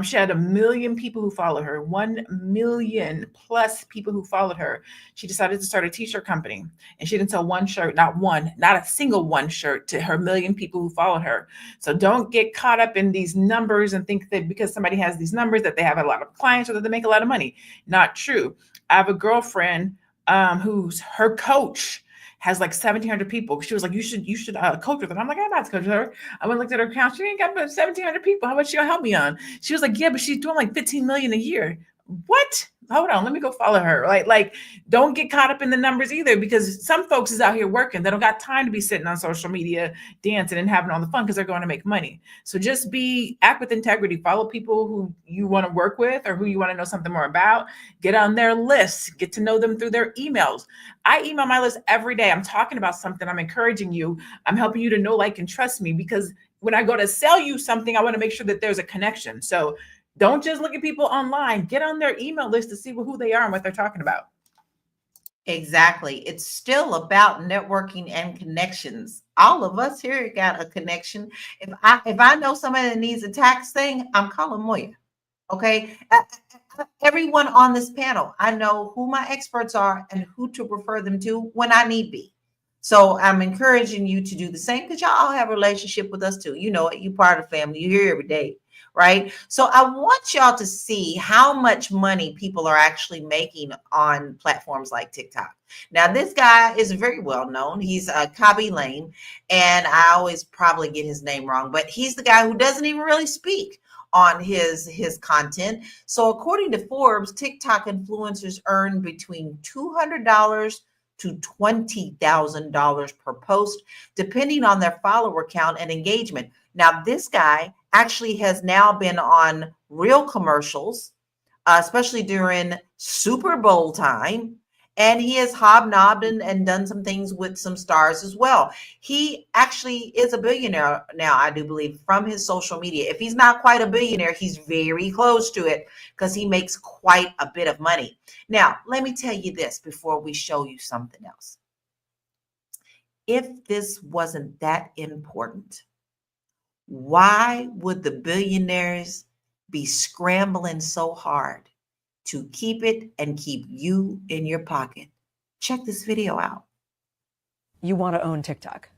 She had 1 million people who followed her, 1 million plus people who followed her. She decided to start a t-shirt company, and she didn't sell one shirt, not a single one shirt to her 1 million people who followed her. So don't get caught up in these numbers and think that because somebody has these numbers that they have a lot of clients or that they make a lot of money. Not true. I have a girlfriend who's her coach has like 1,700 people. She was like, you should coach with her. I'm like, I'm not to coach with her. I went and looked at her account. She ain't got but 1,700 people. How much she gonna help me on? She was like, yeah, but she's doing like 15 million a year. What? Hold on, let me go follow her. Like, don't get caught up in the numbers either, because some folks is out here working. They don't got time to be sitting on social media dancing and having all the fun because they're going to make money. So just act with integrity. Follow people who you want to work with or who you want to know something more about. Get on their list. Get to know them through their emails. I email my list every day. I'm talking about something. I'm encouraging you. I'm helping you to know, like, and trust me, because when I go to sell you something, I want to make sure that there's a connection. So don't just look at people online. Get on their email list to see who they are and what they're talking about. Exactly. It's still about networking and connections. All of us here got a connection. If I know somebody that needs a tax thing, I'm calling Moya. Okay. Everyone on this panel, I know who my experts are and who to refer them to when I need be. So I'm encouraging you to do the same, because y'all have a relationship with us too. You know it. You're part of the family. You're here every day. Right. So I want y'all to see how much money people are actually making on platforms like TikTok. Now, this guy is very well known. He's Kabi Lane, and I always probably get his name wrong, but he's the guy who doesn't even really speak on his content. So according to Forbes, TikTok influencers earn between $200 to $20,000 per post, depending on their follower count and engagement. Now, this guy actually has now been on real commercials, especially during Super Bowl time. And he has hobnobbed and done some things with some stars as well. He actually is a billionaire now, I do believe, from his social media. If he's not quite a billionaire, he's very close to it because he makes quite a bit of money. Now, let me tell you this before we show you something else. If this wasn't that important, why would the billionaires be scrambling so hard to keep it and keep you in your pocket? Check this video out. You want to own TikTok?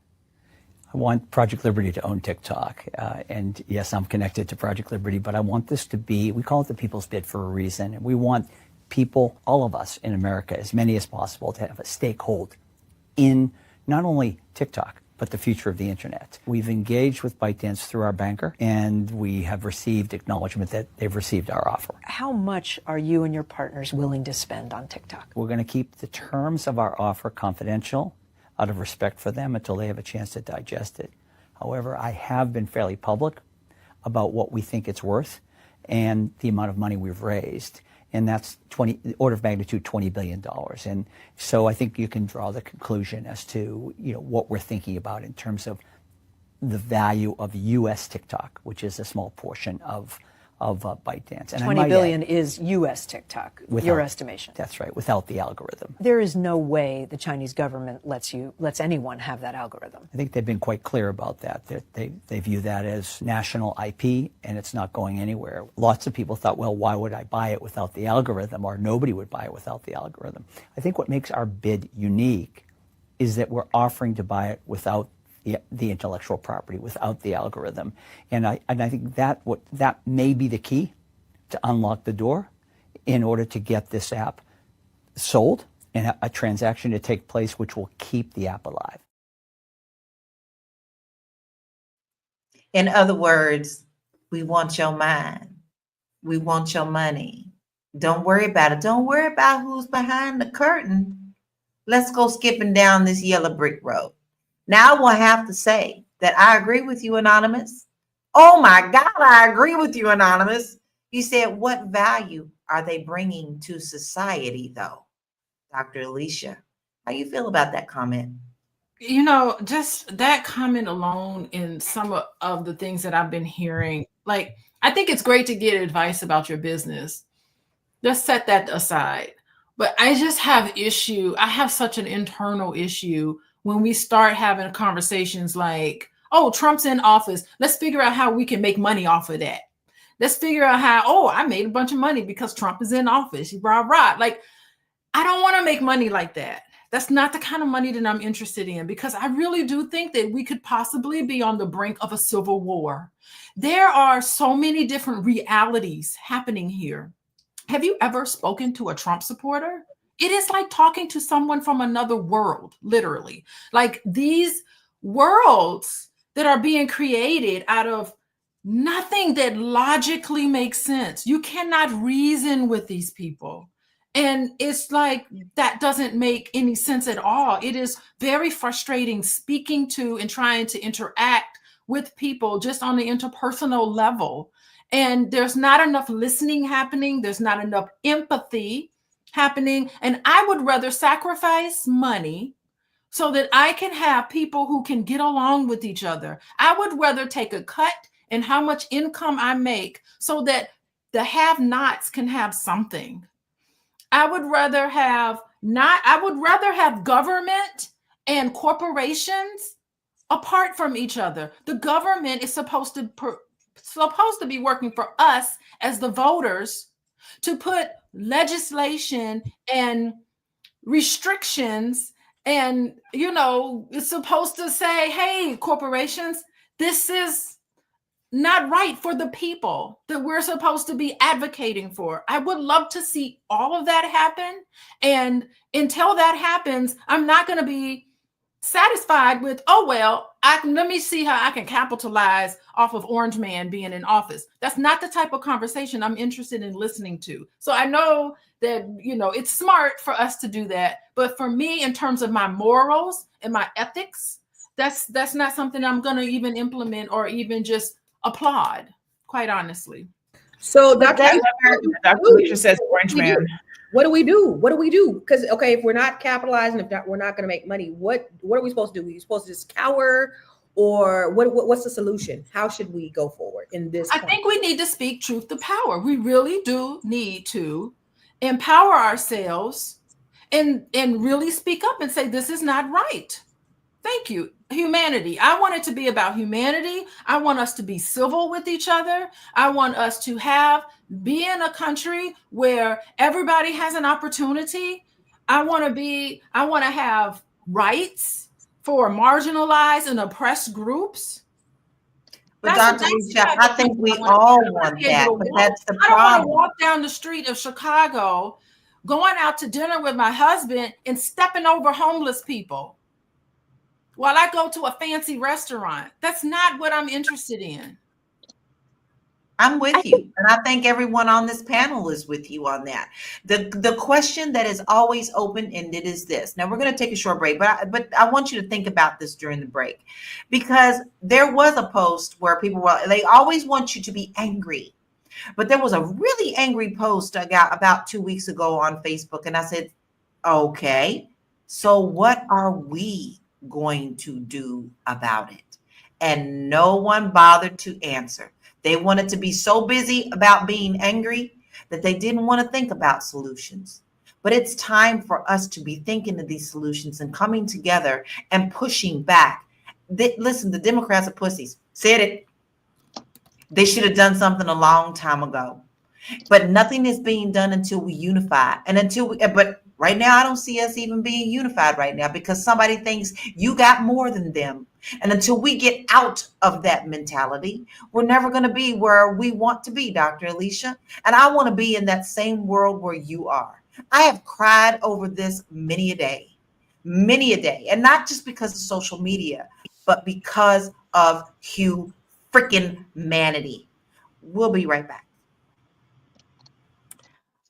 I want Project Liberty to own TikTok. And yes, I'm connected to Project Liberty, but I want this to be, we call it the people's bid for a reason. And we want people, all of us in America, as many as possible, to have a stakehold in not only TikTok, but the future of the internet. We've engaged with ByteDance through our banker, and we have received acknowledgement that they've received our offer. How much are you and your partners willing to spend on TikTok? We're going to keep the terms of our offer confidential out of respect for them until they have a chance to digest it. However, I have been fairly public about what we think it's worth and the amount of money we've raised. And that's order of magnitude $20 billion. And so I think you can draw the conclusion as to what we're thinking about in terms of the value of U.S. TikTok, which is a small portion of ByteDance. And $20 billion is U.S. TikTok, your estimation. That's right, without the algorithm. There is no way the Chinese government lets anyone have that algorithm. I think they've been quite clear about that. They view that as national IP, and it's not going anywhere. Lots of people thought, well, why would I buy it without the algorithm, or nobody would buy it without the algorithm. I think what makes our bid unique is that we're offering to buy it without the intellectual property, without the algorithm. And I think that may be the key to unlock the door in order to get this app sold and a transaction to take place which will keep the app alive. In other words, we want your mind. We want your money. Don't worry about it. Don't worry about who's behind the curtain. Let's go skipping down this yellow brick road. Now I will have to say that I agree with you, Anonymous. Oh my God, I agree with you, Anonymous. You said, what value are they bringing to society, though? Dr. Alicia, how you feel about that comment? Just that comment alone and some of the things that I've been hearing, like, I think it's great to get advice about your business. Just set that aside. But I just have I have such an internal issue when we start having conversations like, oh, Trump's in office. Let's figure out how we can make money off of that. Let's figure out how, I made a bunch of money because Trump is in office. Rah, rah. Like, I don't want to make money like that. That's not the kind of money that I'm interested in, because I really do think that we could possibly be on the brink of a civil war. There are so many different realities happening here. Have you ever spoken to a Trump supporter? It is like talking to someone from another world, literally. Like, these worlds that are being created out of nothing that logically makes sense. You cannot reason with these people. And it's like, that doesn't make any sense at all. It is very frustrating speaking to and trying to interact with people just on the interpersonal level. And there's not enough listening happening. There's not enough empathy happening. And I would rather sacrifice money so that I can have people who can get along with each other. I would rather take a cut in how much income I make so that the have-nots can have something. I would rather have government and corporations apart from each other. The government is supposed to be working for us as the voters to put legislation and restrictions, and it's supposed to say, hey, corporations, this is not right for the people that we're supposed to be advocating for. I would love to see all of that happen. And until that happens, I'm not going to be satisfied with, let me see how I can capitalize off of Orange Man being in office. That's not the type of conversation I'm interested in listening to. So I know that, it's smart for us to do that. But for me, in terms of my morals and my ethics, that's not something I'm going to even implement or even just applaud, quite honestly. So Dr. Alicia says Orange Man. What do we do? What do we do? Because, okay, if we're not capitalizing, we're not going to make money, what are we supposed to do? Are we supposed to just cower, or what's the solution? How should we go forward in this? I think we need to speak truth to power. We really do need to empower ourselves and really speak up and say, this is not right. Thank you. Humanity. I want it to be about humanity. I want us to be civil with each other. I want us to be in a country where everybody has an opportunity. I want to have rights for marginalized and oppressed groups. But Dr. Alicia, I think we all want that, but that's the problem. I don't want to walk down the street of Chicago, going out to dinner with my husband and stepping over homeless people while I go to a fancy restaurant. That's not what I'm interested in. I'm with you. And I think everyone on this panel is with you on that. The question that is always open-ended is this. Now, we're going to take a short break, but I want you to think about this during the break, because there was a post where they always want you to be angry. But there was a really angry post I got about 2 weeks ago on Facebook. And I said, okay, so what are we going to do about it? And no one bothered to answer. They wanted to be so busy about being angry that they didn't want to think about solutions. But it's time for us to be thinking of these solutions and coming together and pushing back. Listen, the Democrats are pussies. Said it. They should have done something a long time ago. But nothing is being done until we unify. But right now, I don't see us even being unified right now, because somebody thinks you got more than them. And until we get out of that mentality, we're never going to be where we want to be, Dr. Alicia. And I want to be in that same world where you are. I have cried over this many a day. And not just because of social media, but because of humanity. We'll be right back.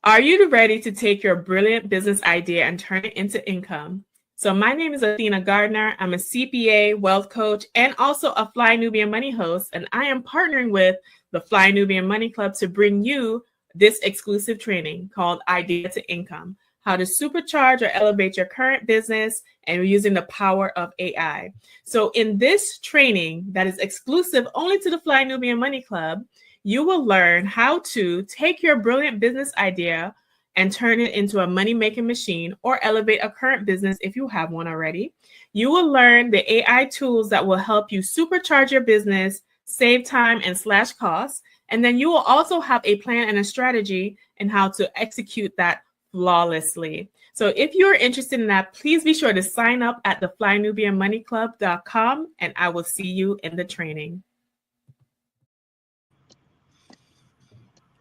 Are you ready to take your brilliant business idea and turn it into income? So my name is Athena Gardner. I'm a CPA, wealth coach, and also a Fly Nubian Money host. And I am partnering with the Fly Nubian Money Club to bring you this exclusive training called Idea to Income, how to supercharge or elevate your current business and using the power of AI. So in this training that is exclusive only to the Fly Nubian Money Club, you will learn how to take your brilliant business idea and turn it into a money-making machine, or elevate a current business if you have one already. You will learn the AI tools that will help you supercharge your business, save time and slash costs. And then you will also have a plan and a strategy in how to execute that flawlessly. So if you're interested in that, please be sure to sign up at theflynubianmoneyclub.com, and I will see you in the training.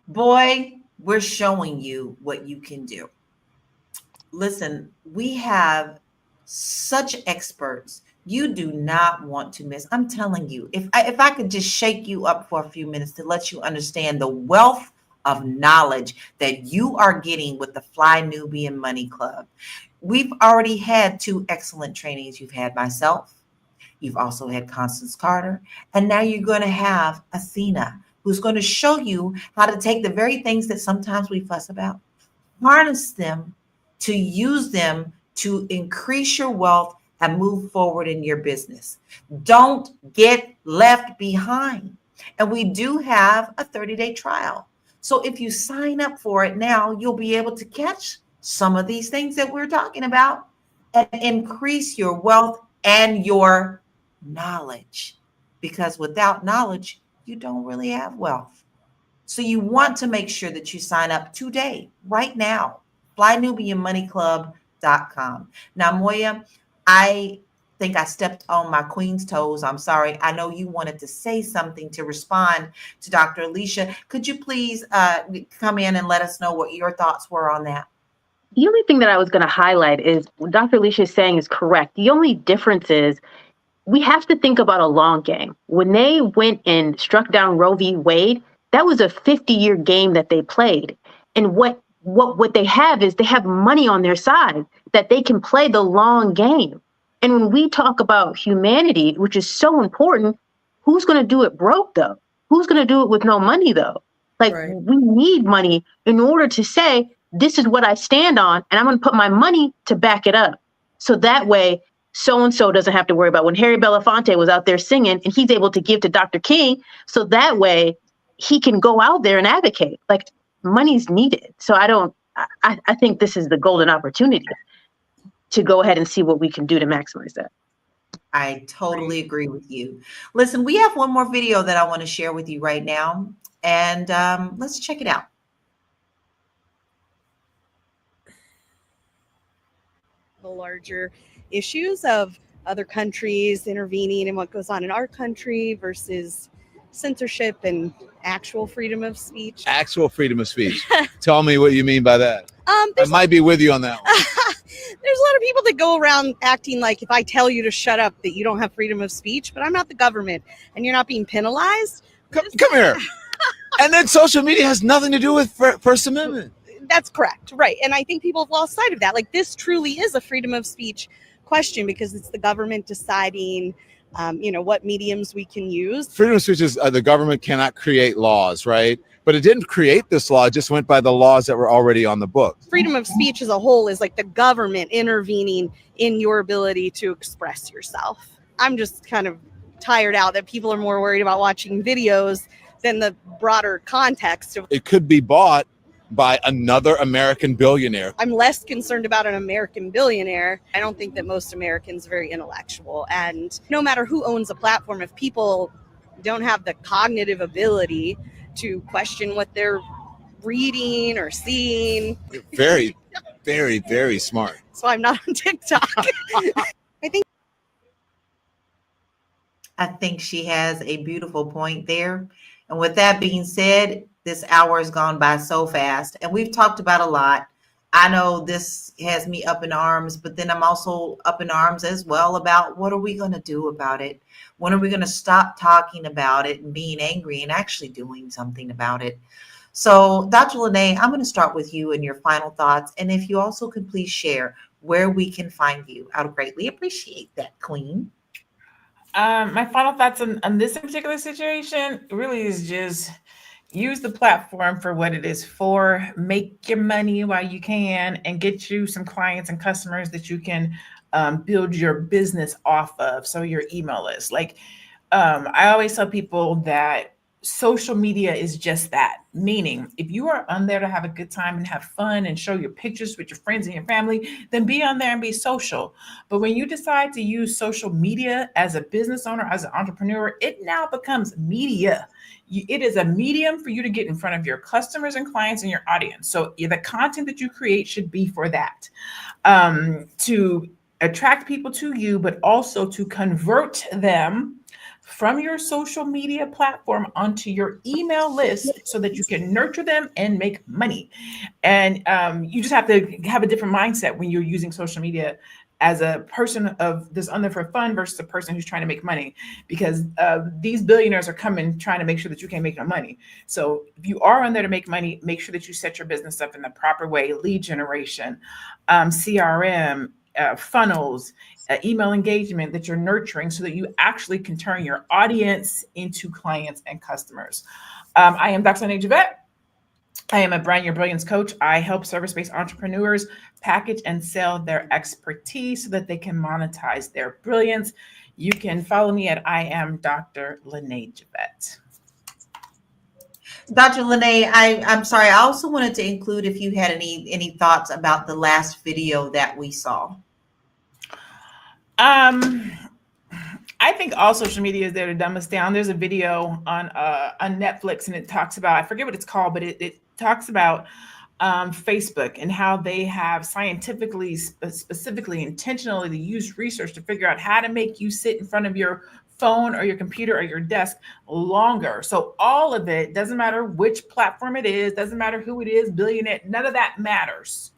Boy, we're showing you what you can do. Listen, we have such experts. You do not want to miss. I'm telling you, if I could just shake you up for a few minutes to let you understand the wealth of knowledge that you are getting with the Fly Nubian Money Club. We've already had 2 excellent trainings. You've had myself. You've also had Constance Carter. And now you're going to have Athena, who's going to show you how to take the very things that sometimes we fuss about, harness them, to use them to increase your wealth and move forward in your business. Don't get left behind. And we do have a 30-day trial. So if you sign up for it now, you'll be able to catch some of these things that we're talking about and increase your wealth and your knowledge. Because without knowledge, you don't really have wealth. So you want to make sure that you sign up today, right now, flynubianmoneyclub.com. Now, Moya, I think I stepped on my queen's toes. I'm sorry. I know you wanted to say something to respond to Dr. Alicia. Could you please come in and let us know what your thoughts were on that? The only thing that I was going to highlight is what Dr. Alicia is saying is correct. The only difference is we have to think about a long game. When they went and struck down Roe v. Wade, that was a 50-year game that they played. And what they have is they have money on their side that they can play the long game. And when we talk about humanity, which is so important, who's going to do it broke, though? Who's going to do it with no money, though? Like, Right. we need money in order to say, this is what I stand on, and I'm going to put my money to back it up. So that way, so-and-so doesn't have to worry about when Harry Belafonte was out there singing and he's able to give to Dr. King. So that way he can go out there and advocate. Like, money's needed. So I think this is the golden opportunity to go ahead and see what we can do to maximize that. I totally agree with you. Listen, we have one more video that I want to share with you right now, and let's check it out. The larger issues of other countries intervening in what goes on in our country versus censorship and actual freedom of speech. Actual freedom of speech. Tell me what you mean by that. I There's might be with you on that one. there's a lot of people that go around acting like if I tell you to shut up that you don't have freedom of speech, but I'm not the government and you're not being penalized. Come here. And then social media has nothing to do with First Amendment. That's correct. Right. And I think people have lost sight of that. Like, this truly is a freedom of speech question because it's the government deciding, what mediums we can use. Freedom of speech is the government cannot create laws, right? But it didn't create this law. It just went by the laws that were already on the books. Freedom of speech as a whole is like the government intervening in your ability to express yourself. I'm just kind of tired out that people are more worried about watching videos than the broader context of. It could be bought by another American billionaire. I'm less concerned about an American billionaire. I don't think that most Americans are very intellectual. And no matter who owns a platform, if people don't have the cognitive ability to question what they're reading or seeing. Very, very, very smart. So I'm not on TikTok. I think she has a beautiful point there. And with that being said, this hour has gone by so fast, and we've talked about a lot. I know this has me up in arms, but then I'm also up in arms as well about what are we going to do about it? When are we going to stop talking about it and being angry and actually doing something about it? So, Dr. Lene, I'm going to start with you and your final thoughts. And if you also could please share where we can find you, I would greatly appreciate that, Queen. My final thoughts on this particular situation really is just use the platform for what it is for. Make your money while you can and get you some clients and customers that you can build your business off of. So your email list. Like I always tell people that social media is just that. Meaning, if you are on there to have a good time and have fun and show your pictures with your friends and your family, then be on there and be social. But when you decide to use social media as a business owner, as an entrepreneur, it now becomes media. It is a medium for you to get in front of your customers and clients and your audience. So the content that you create should be for that, to attract people to you, but also to convert them from your social media platform onto your email list so that you can nurture them and make money. And you just have to have a different mindset when you're using social media as a person of this on there for fun versus a person who's trying to make money, because these billionaires are coming trying to make sure that you can't make no money. So if you are on there to make money, make sure that you set your business up in the proper way: lead generation, CRM, funnels, email engagement that you're nurturing so that you actually can turn your audience into clients and customers. I am Dr. Lene Javette. I am a Brand Your Brilliance coach. I help service-based entrepreneurs package and sell their expertise so that they can monetize their brilliance. You can follow me at I am Dr. Lene Javette. Dr. Lene, I'm sorry. I also wanted to include if you had any thoughts about the last video that we saw. I think all social media is there to dumb us down. There's a video on Netflix, and it talks about, I forget what it's called, but it talks about Facebook and how they have scientifically, specifically, intentionally used research to figure out how to make you sit in front of your phone or your computer or your desk longer. So all of it, doesn't matter which platform it is, doesn't matter who it is, billionaire, none of that matters.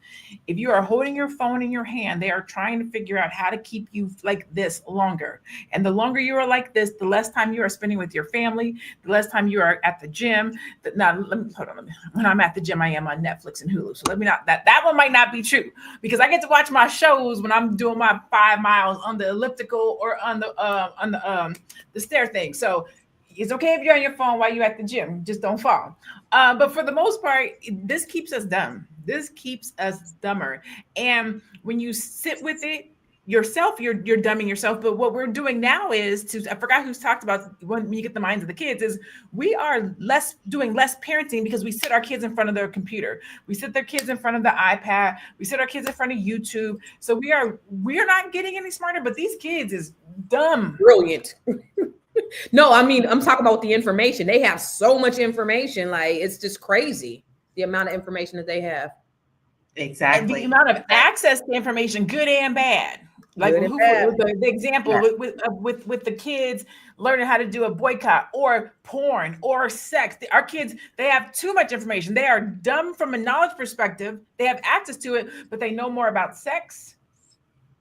If you are holding your phone in your hand, they are trying to figure out how to keep you like this longer. And the longer you are like this, the less time you are spending with your family, the less time you are at the gym. Now, when I'm at the gym, I am on Netflix and Hulu. So let me not, that one might not be true, because I get to watch my shows when I'm doing my 5 miles on the elliptical or on the stair thing. So it's okay if you're on your phone while you're at the gym, just don't fall. But for the most part, this keeps us dumb. This keeps us dumber. And when you sit with it yourself, you're dumbing yourself. But what we're doing now is I forgot who's talked about when you get the minds of the kids, is we are doing less parenting because we sit our kids in front of their computer. We sit their kids in front of the iPad. We sit our kids in front of YouTube. So we're not getting any smarter, but these kids is dumb. Brilliant. No, I mean, I'm talking about the information. They have so much information. Like, it's just crazy, the amount of information that they have. Exactly. And the amount of access to information, good and bad. Like the example with the kids learning how to do a boycott or porn or sex. Our kids, they have too much information. They are dumb from a knowledge perspective. They have access to it, but they know more about sex.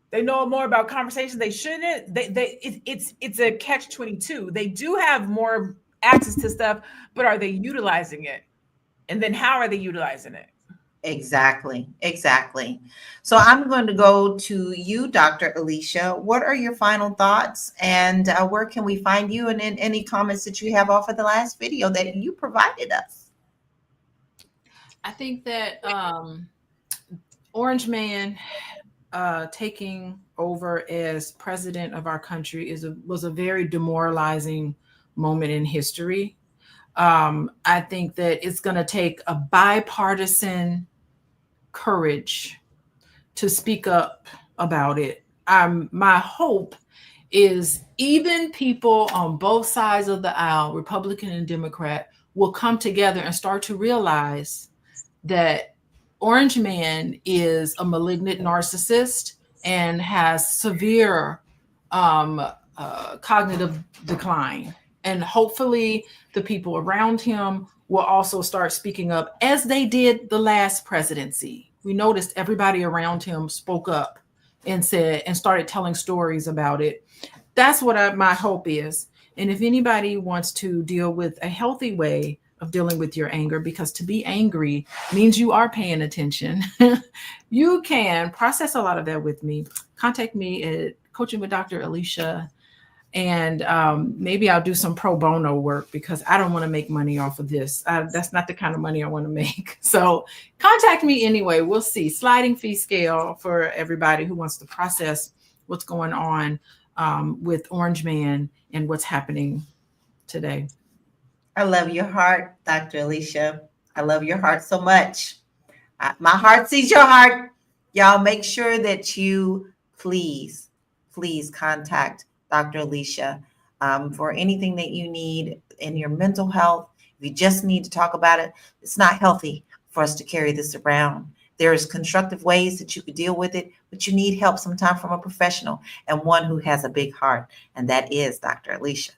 They know more about conversations they shouldn't. It's a catch-22. They do have more access to stuff, but are they utilizing it? And then how are they utilizing it? Exactly. So I'm going to go to you, Dr. Alicia. What are your final thoughts, and where can we find you, and in any comments that you have off of the last video that you provided us? I think that Orange Man taking over as president of our country was a very demoralizing moment in history. I think that it's going to take a bipartisan courage to speak up about it. My hope is even people on both sides of the aisle, Republican and Democrat, will come together and start to realize that Orange Man is a malignant narcissist and has severe cognitive decline. And hopefully the people around him will also start speaking up, as they did the last presidency. We noticed everybody around him spoke up and started telling stories about it. That's what my hope is. And if anybody wants to deal with a healthy way of dealing with your anger, because to be angry means you are paying attention, you can process a lot of that with me. Contact me at Coaching with Dr. Alicia. And maybe I'll do some pro bono work, because I don't want to make money off of this. That's not the kind of money I want to make. So contact me anyway. We'll see. Sliding fee scale for everybody who wants to process what's going on with Orange Man and what's happening today. I love your heart, Dr. Alicia. I love your heart so much. My heart sees your heart. Y'all make sure that you please contact Dr. Alicia for anything that you need in your mental health. If you just need to talk about it, it's not healthy for us to carry this around. There's constructive ways that you could deal with it, but you need help sometimes from a professional and one who has a big heart, and that is Dr. Alicia.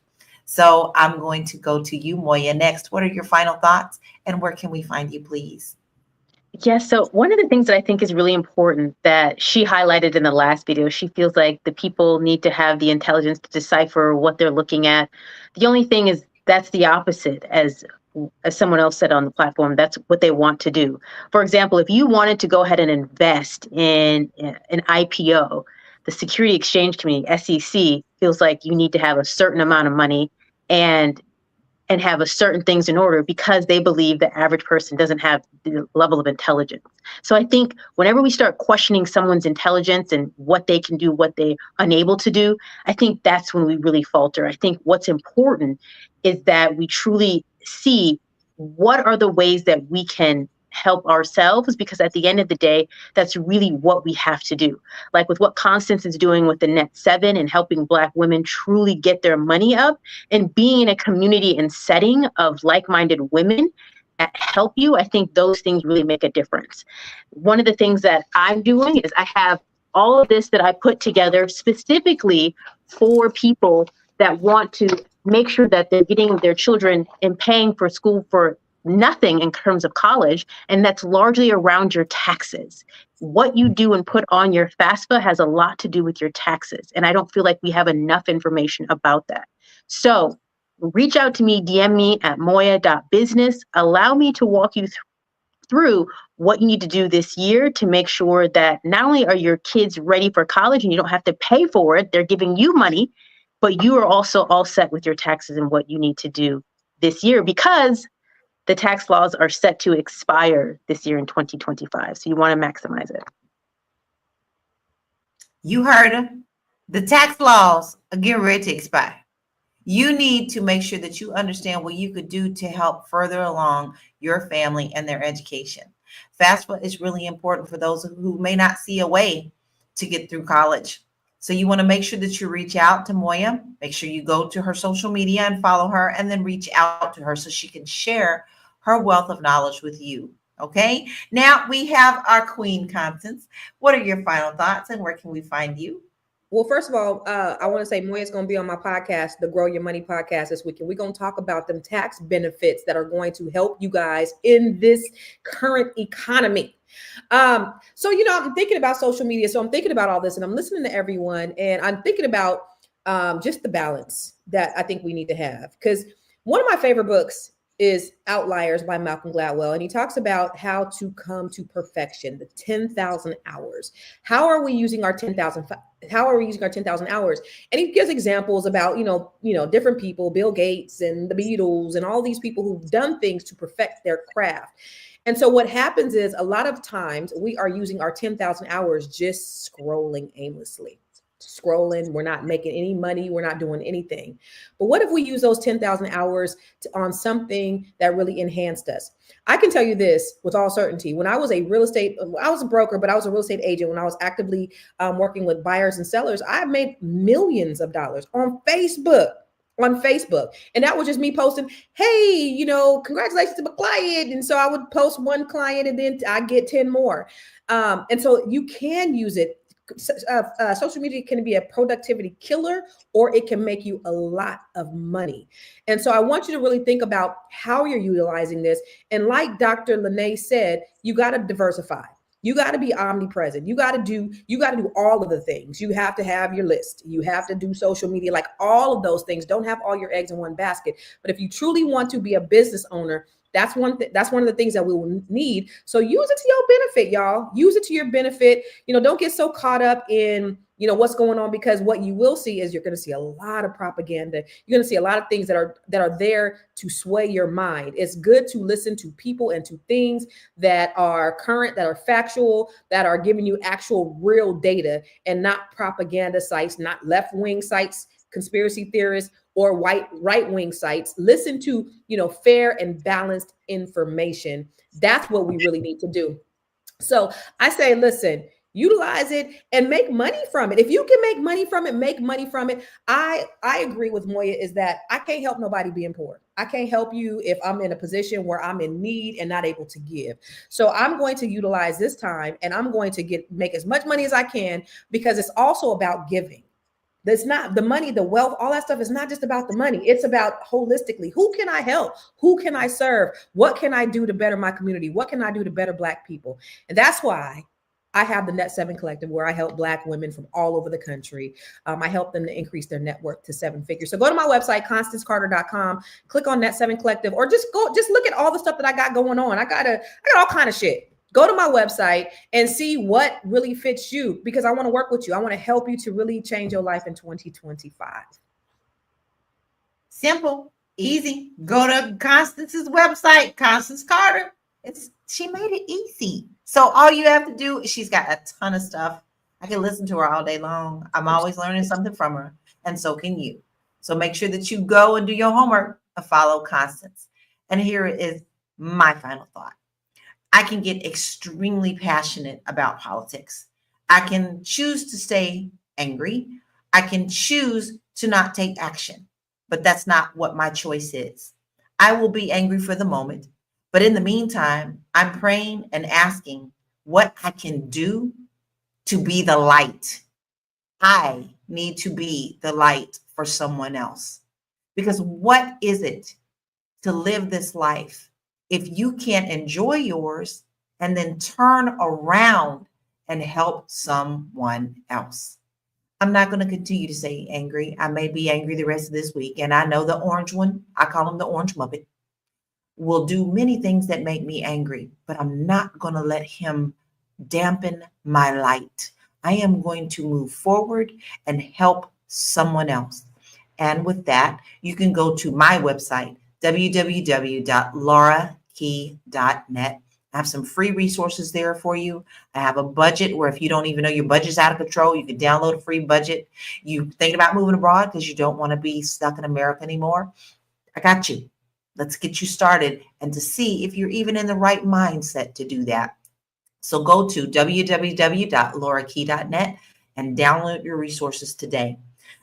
So I'm going to go to you, Moya, next. What are your final thoughts, and where can we find you, please? Yes. So one of the things that I think is really important that she highlighted in the last video, she feels like the people need to have the intelligence to decipher what they're looking at. The only thing is that's the opposite, as someone else said on the platform. That's what they want to do. For example, if you wanted to go ahead and invest in an IPO, the Security Exchange Committee, SEC, feels like you need to have a certain amount of money and have a certain things in order, because they believe the average person doesn't have the level of intelligence. So I think whenever we start questioning someone's intelligence and what they can do, what they're unable to do, I think that's when we really falter. I think what's important is that we truly see what are the ways that we can help ourselves, because at the end of the day, that's really what we have to do. Like with what Constance is doing with the Net 7 and helping Black women truly get their money up, and being in a community and setting of like-minded women that help you, I think those things really make a difference. One of the things that I'm doing is I have all of this that I put together specifically for people that want to make sure that they're getting their children and paying for school for nothing in terms of college, and that's largely around your taxes. What you do and put on your FAFSA has a lot to do with your taxes, and I don't feel like we have enough information about that. So reach out to me, DM me at moya.business. Allow me to walk you through what you need to do this year to make sure that not only are your kids ready for college and you don't have to pay for it, they're giving you money, but you are also all set with your taxes and what you need to do this year, because the tax laws are set to expire this year in 2025. So you want to maximize it. You heard him. The tax laws are getting ready to expire. You need to make sure that you understand what you could do to help further along your family and their education. FAFSA is really important for those who may not see a way to get through college. So you want to make sure that you reach out to Moya. Make sure you go to her social media and follow her, and then reach out to her so she can share her wealth of knowledge with you. Okay. Now we have our Queen, Constance. What are your final thoughts, and where can we find you? Well, first of all, I want to say Moya's going to be on my podcast, the Grow Your Money podcast, this weekend. We're going to talk about them tax benefits that are going to help you guys in this current economy. So, I'm thinking about social media. So I'm thinking about all this, and I'm listening to everyone, and I'm thinking about just the balance that I think we need to have. Because one of my favorite books is Outliers by Malcolm Gladwell. And he talks about how to come to perfection, the 10,000 hours. How are we using our 10,000 hours? And he gives examples about, different people, Bill Gates and the Beatles and all these people who've done things to perfect their craft. And so what happens is a lot of times we are using our 10,000 hours just scrolling aimlessly. We're not making any money, we're not doing anything. But what if we use those 10,000 hours on something that really enhanced us? I can tell you this with all certainty. When I was a broker, but I was a real estate agent. When I was actively working with buyers and sellers, I made millions of dollars on Facebook. And that was just me posting, hey, congratulations to my client. And so I would post one client and then I get 10 more. And so you can use it. Social media can be a productivity killer, or it can make you a lot of money. And so I want you to really think about how you're utilizing this. And like Dr. Lene said, you got to diversify. You got to be omnipresent. You got to do all of the things. You have to have your list. You have to do social media, like all of those things. Don't have all your eggs in one basket. But if you truly want to be a business owner, that's one of the things that we will need. So use it to your benefit, y'all. Use it to your benefit. Don't get so caught up in, what's going on, because what you will see is you're going to see a lot of propaganda. You're going to see a lot of things that are there to sway your mind. It's good to listen to people and to things that are current, that are factual, that are giving you actual real data, and not propaganda sites, not left-wing sites, conspiracy theorists, or right-wing sites. Listen to, fair and balanced information. That's what we really need to do. So I say, listen, utilize it and make money from it. If you can make money from it, make money from it. I agree with Moya, is that I can't help nobody being poor. I can't help you if I'm in a position where I'm in need and not able to give. So I'm going to utilize this time, and I'm going to make as much money as I can, because it's also about giving. That's not the money, the wealth, all that stuff is not just about the money. It's about holistically. Who can I help? Who can I serve? What can I do to better my community? What can I do to better Black people? And that's why I have the Net 7 Collective, where I help Black women from all over the country. I help them to increase their net worth to 7 figures. So go to my website, ConstanceCarter.com, click on Net 7 Collective, or just look at all the stuff that I got going on. I got all kind of shit. Go to my website and see what really fits you, because I want to work with you. I want to help you to really change your life in 2025. Simple, easy. Go to Constance's website, Constance Carter. She made it easy. So all you have to do, she's got a ton of stuff. I can listen to her all day long. I'm always learning something from her, and so can you. So make sure that you go and do your homework and follow Constance. And here is my final thought. I can get extremely passionate about politics. I can choose to stay angry. I can choose to not take action, but that's not what my choice is. I will be angry for the moment, but in the meantime, I'm praying and asking what I can do to be the light. I need to be the light for someone else, because what is it to live this life if you can't enjoy yours and then turn around and help someone else? I'm not going to continue to say angry. I may be angry the rest of this week. And I know the orange one, I call him the orange muppet, will do many things that make me angry, but I'm not going to let him dampen my light. I am going to move forward and help someone else. And with that, you can go to my website, www.laurakey.net. I have some free resources there for you. I have a budget where if you don't even know your budget's out of control, you can download a free budget. You thinking about moving abroad because you don't want to be stuck in America anymore? I got you. Let's get you started and to see if you're even in the right mindset to do that. So go to www.laurakey.net and download your resources today.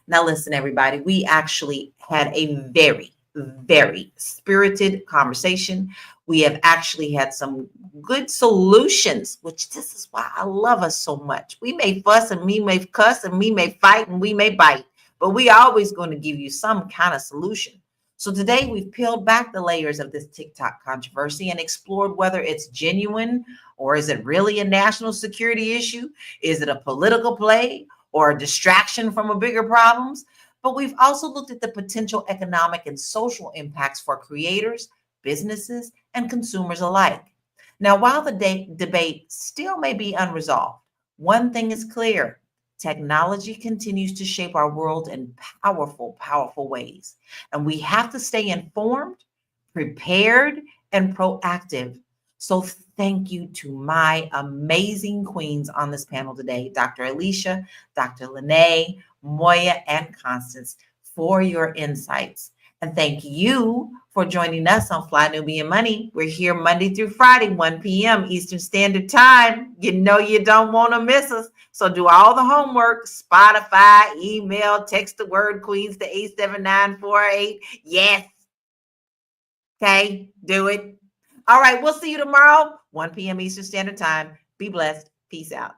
Now, listen, everybody, we actually had a very, very spirited conversation. We have actually had some good solutions, which this is why I love us so much. We may fuss and we may cuss and we may fight and we may bite, but we always going to give you some kind of solution. So today we've peeled back the layers of this TikTok controversy and explored whether it's genuine or is it really a national security issue? Is it a political play or a distraction from a bigger problems? But we've also looked at the potential economic and social impacts for creators, businesses, and consumers alike. Now, while the debate still may be unresolved, one thing is clear. Technology continues to shape our world in powerful, powerful ways. And we have to stay informed, prepared, and proactive. So thank you to my amazing queens on this panel today, Dr. Alicia, Dr. Lene, Moya, and Constance, for your insights. And thank you for joining us on Fly Nubian Money. We're here Monday through Friday, 1 p.m. Eastern Standard Time. You know you don't want to miss us. So do all the homework, Spotify, email, text the word Queens to 87948. Yes. Okay, do it. All right, we'll see you tomorrow, 1 p.m. Eastern Standard Time. Be blessed. Peace out.